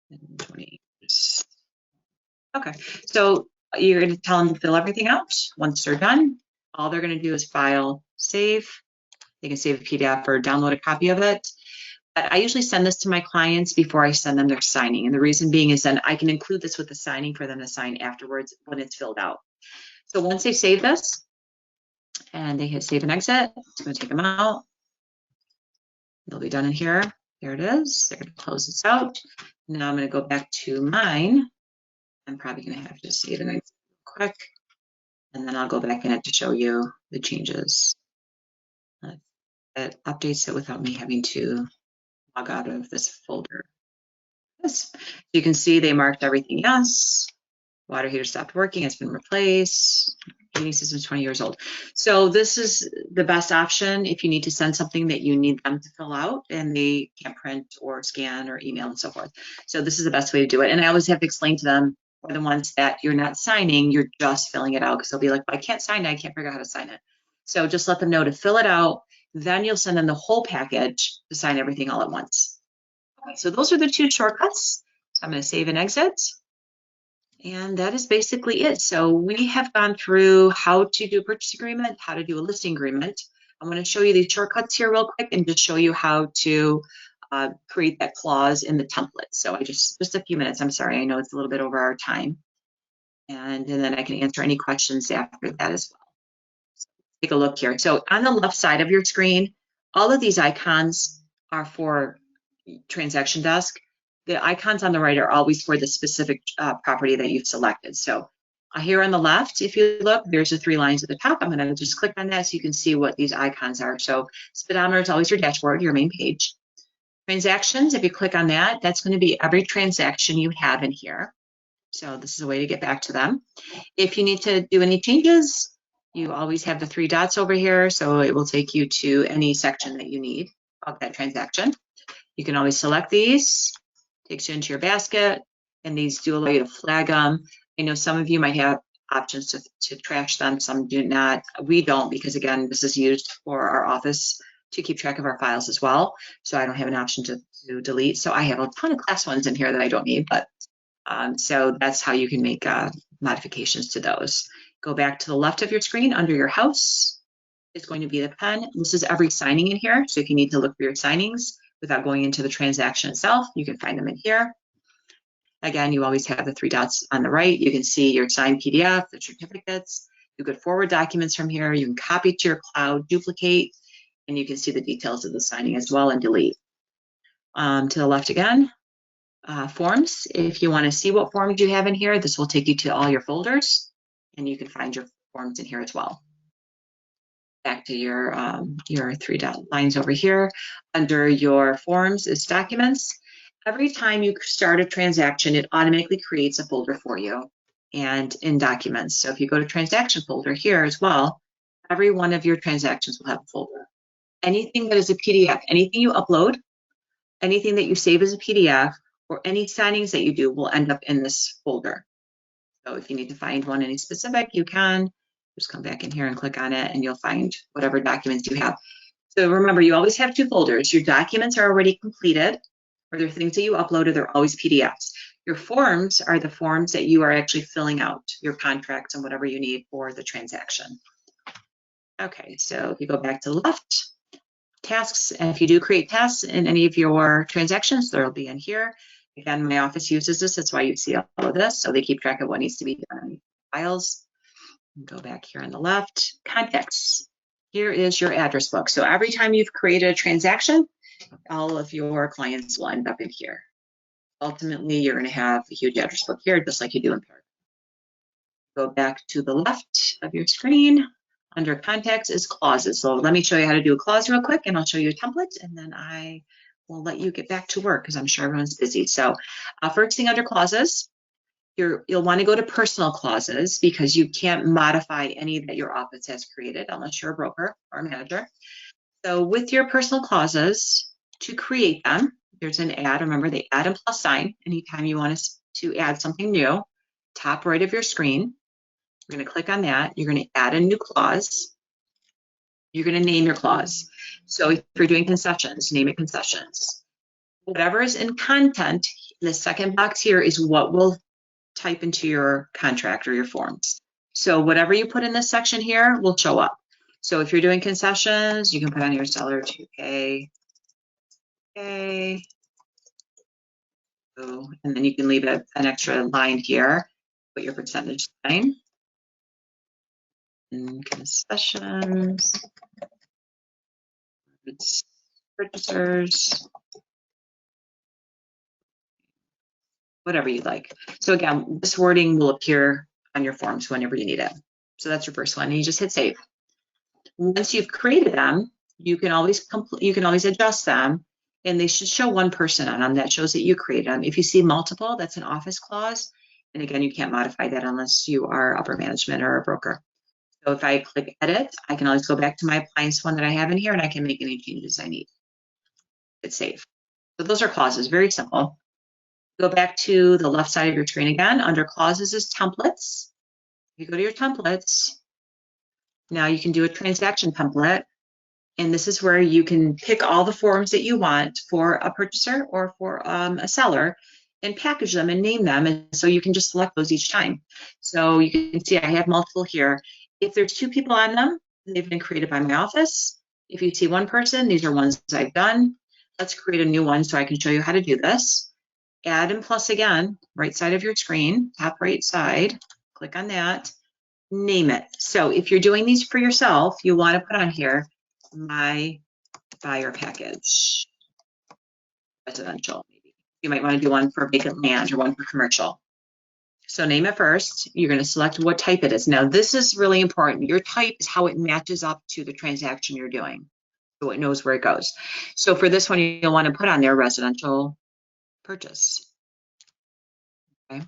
in 20 years. Okay, so you're going to tell them to fill everything out. Once they're done, all they're going to do is file, save. They can save a PDF or download a copy of it. But I usually send this to my clients before I send them their signing. And the reason being is then I can include this with the signing for them to sign afterwards when it's filled out. So once they save this and they hit save and exit, it's going to take them out. They'll be done in here. There it is. They're going to close this out. Now I'm going to go back to mine. I'm probably going to have to save and exit quick. And then I'll go back in it to show you the changes. It updates it without me having to log out of this folder. Yes. You can see they marked everything yes. Water heater stopped working, it's been replaced. Gaming system is 20 years old. So this is the best option if you need to send something that you need them to fill out and they can't print or scan or email and so forth. So this is the best way to do it. And I always have to explain to them, for the ones that you're not signing, you're just filling it out, because they'll be like, I can't sign it, I can't figure out how to sign it. So just let them know to fill it out. Then you'll send them the whole package to sign everything all at once. Okay, so those are the 2 shortcuts. So I'm going to save and exit. And that is basically it. So we have gone through how to do a purchase agreement, how to do a listing agreement. I'm going to show you these shortcuts here real quick and just show you how to create that clause in the template. So just a few minutes. I'm sorry, I know it's a little bit over our time. And then I can answer any questions after that as well. So take a look here. So on the left side of your screen, all of these icons are for TransactionDesk. The icons on the right are always for the specific property that you've selected. So here on the left, if you look, there's the 3 lines at the top. I'm going to just click on that so you can see what these icons are. So speedometer is always your dashboard, your main page. Transactions, if you click on that, that's going to be every transaction you have in here. So this is a way to get back to them. If you need to do any changes, you always have the 3 dots over here. So it will take you to any section that you need of that transaction. You can always select these. Takes you into your basket, and these do allow you to flag them. I know some of you might have options to trash them, some do not. We don't, because again, this is used for our office to keep track of our files as well. So I don't have an option to delete. So I have a ton of class 1s in here that I don't need, but so that's how you can make modifications to those. Go back to the left of your screen under your house. It's going to be the pen. This is every signing in here. So if you need to look for your signings without going into the transaction itself, you can find them in here. Again, you always have the 3 dots on the right. You can see your signed PDF, the certificates. You could forward documents from here. You can copy to your cloud, duplicate, and you can see the details of the signing as well and delete. To the left again, forms. If you want to see what forms you have in here, this will take you to all your folders, and you can find your forms in here as well. Back to your 3 dot lines over here. Under your forms is documents. Every time you start a transaction, it automatically creates a folder for you and in documents. So if you go to transaction folder here as well, every one of your transactions will have a folder. Anything that is a PDF, anything you upload, anything that you save as a PDF, or any signings that you do will end up in this folder. So if you need to find one any specific, you can. Just come back in here and click on it, and you'll find whatever documents you have. So remember, you always have 2 folders. Your documents are already completed, or they're things that you uploaded, they're always PDFs. Your forms are the forms that you are actually filling out, your contracts and whatever you need for the transaction. Okay, so if you go back to the left, tasks, and if you do create tasks in any of your transactions, they'll be in here. Again, my office uses this, that's why you see all of this. So they keep track of what needs to be done in files. Go back here on the left, contacts. Here is your address book. So every time you've created a transaction, all of your clients will end up in here. Ultimately, you're going to have a huge address book here, just like you do in Paragraph. Go back to the left of your screen. Under contacts is clauses. So let me show you how to do a clause real quick, and I'll show you a template, and then I will let you get back to work because I'm sure everyone's busy. So first thing under clauses, you'll want to go to personal clauses because you can't modify any that your office has created unless you're a broker or a manager. So with your personal clauses, to create them, there's an add. Remember the add and plus sign. Anytime you want to add something new, top right of your screen, you're going to click on that. You're going to add a new clause. You're going to name your clause. So if you're doing concessions, name it concessions. Whatever is in content, the second box here is what will type into your contract or your forms. So whatever you put in this section here will show up. So if you're doing concessions, you can put on your seller to pay. Okay. So, and then you can leave an extra line here, put your percentage sign. And concessions. It's purchasers. Whatever you'd like. So again, this wording will appear on your forms whenever you need it. So that's your first one, and you just hit save. Once you've created them, you can always adjust them, and they should show one person on them. That shows that you created them. If you see multiple, that's an office clause, and again, you can't modify that unless you are upper management or a broker. So if I click edit, I can always go back to my appliance one that I have in here and I can make any changes I need. Hit save. So those are clauses, very simple. Go back to the left side of your screen again. Under clauses is templates. You go to your templates. Now you can do a transaction template. And this is where you can pick all the forms that you want for a purchaser or for a seller and package them and name them. And so you can just select those each time. So you can see I have multiple here. If there's 2 people on them, they've been created by my office. If you see 1 person, these are ones I've done. Let's create a new one so I can show you how to do this. Add and plus again, right side of your screen, top right side, click on that, name it. So if you're doing these for yourself, you want to put on here, my buyer package, residential maybe. You might want to do one for vacant land or one for commercial. So name it first. You're going to select what type it is. Now this is really important. Your type is how it matches up to the transaction you're doing. So it knows where it goes. So for this one, you'll want to put on there residential purchase. Okay.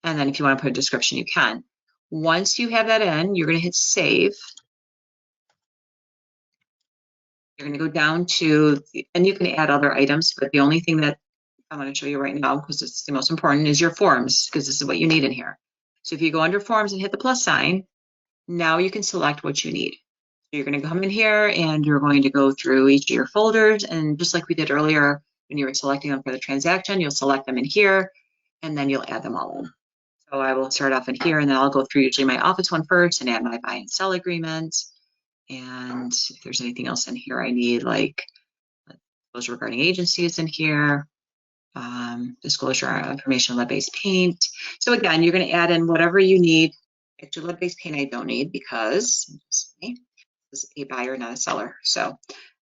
And then if you want to put a description, you can. Once you have that in, you're going to hit save. You're going to go down to, and you can add other items, but the only thing that I'm going to show you right now, because it's the most important, is your forms, because this is what you need in here. So if you go under forms and hit the plus sign, now you can select what you need. So you're going to come in here and you're going to go through each of your folders, and just like we did earlier when you were selecting them for the transaction, you'll select them in here and then you'll add them all in. So I will start off in here and then I'll go through usually my office one first and add my buy and sell agreement. And if there's anything else in here I need, like disclosure regarding agencies in here, disclosure information, lead-based paint. So again, you're going to add in whatever you need. Actually, lead-based paint I don't need because this is a buyer, not a seller. So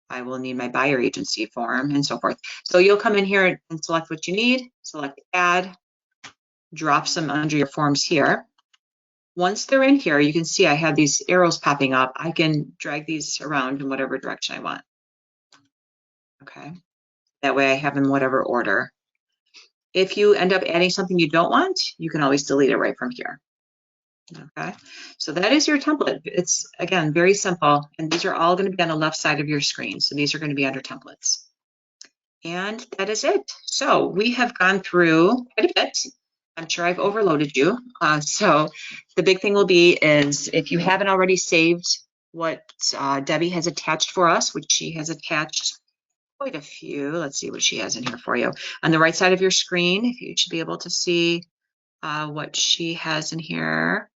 I will need my buyer agency form and so forth. So you'll come in here and select what you need, select add, drop some under your forms here. Once they're in here, you can see I have these arrows popping up. I can drag these around in whatever direction I want. Okay. That way I have in whatever order. If you end up adding something you don't want, you can always delete it right from here. Okay. So that is your template. It's, again, very simple. And these are all going to be on the left side of your screen. So these are going to be under templates. And that is it. So we have gone through quite a bit. I'm sure I've overloaded you. So the big thing will be is if you haven't already saved what Debbie has attached for us, which she has attached quite a few. Let's see what she has in here for you. On the right side of your screen, if you should be able to see what she has in here.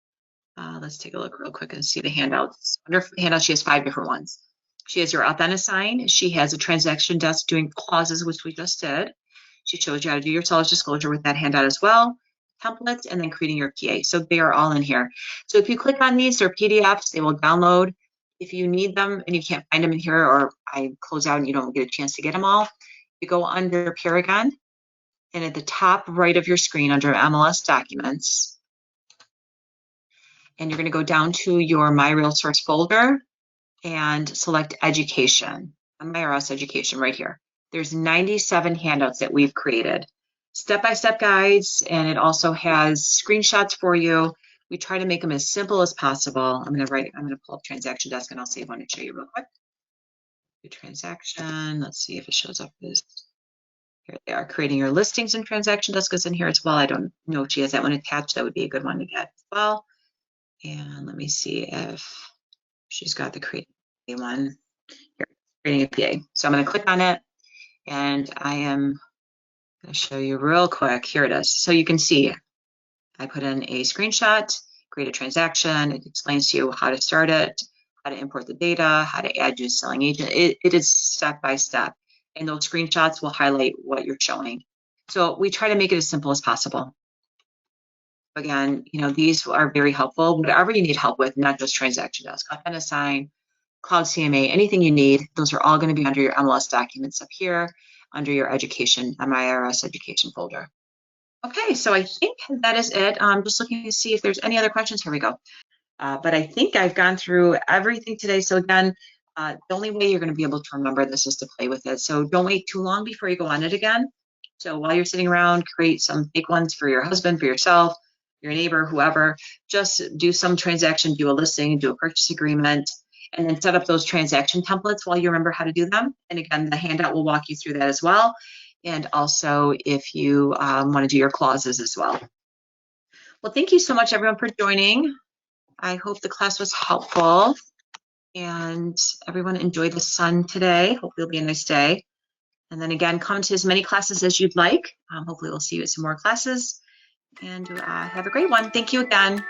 Let's take a look real quick and see the handouts. Under handouts, she has 5 different ones. She has your Authentisign. She has a TransactionDesk doing clauses, which we just did. She shows you how to do your seller's disclosure with that handout as well. Templates, and then creating your PA. So they are all in here. So if you click on these, they're PDFs, they will download. If you need them and you can't find them in here, or I close out and you don't get a chance to get them all, you go under Paragon, and at the top right of your screen under MLS Documents, and you're going to go down to your My Real Source folder and select Education, MyRS Education right here. There's 97 handouts that we've created, step-by-step guides, and it also has screenshots for you. We try to make them as simple as possible. I'm going to pull up TransactionDesk and I'll save one to show you real quick. Do transaction. Let's see if it shows up as here they are. Creating your listings in TransactionDesk is in here as well. I don't know if she has that one attached. That would be a good one to get as well. And let me see if she's got the create one here, creating a PA. So I'm going to click on it and I am going to show you real quick. Here it is. So you can see I put in a screenshot, create a transaction. It explains to you how to start it, how to import the data, how to add your selling agent. It is step by step. And those screenshots will highlight what you're showing. So we try to make it as simple as possible. Again, these are very helpful. Whatever you need help with, not just TransactionDesk, Authentisign, Cloud CMA, anything you need, those are all going to be under your MLS Documents up here, under your education, MyRS Education folder. Okay, so I think that is it. I'm just looking to see if there's any other questions. Here we go. But I think I've gone through everything today. So again, the only way you're going to be able to remember this is to play with it. So don't wait too long before you go on it again. So while you're sitting around, create some fake ones for your husband, for yourself. your neighbor, whoever, just do some transaction, do a listing, do a purchase agreement, and then set up those transaction templates while you remember how to do them. And again, the handout will walk you through that as well. And also if you want to do your clauses as well. Well, thank you so much, everyone, for joining. I hope the class was helpful and everyone enjoy the sun today. Hopefully it'll be a nice day. And then again, come to as many classes as you'd like. Hopefully we'll see you at some more classes, and have a great one. Thank you again.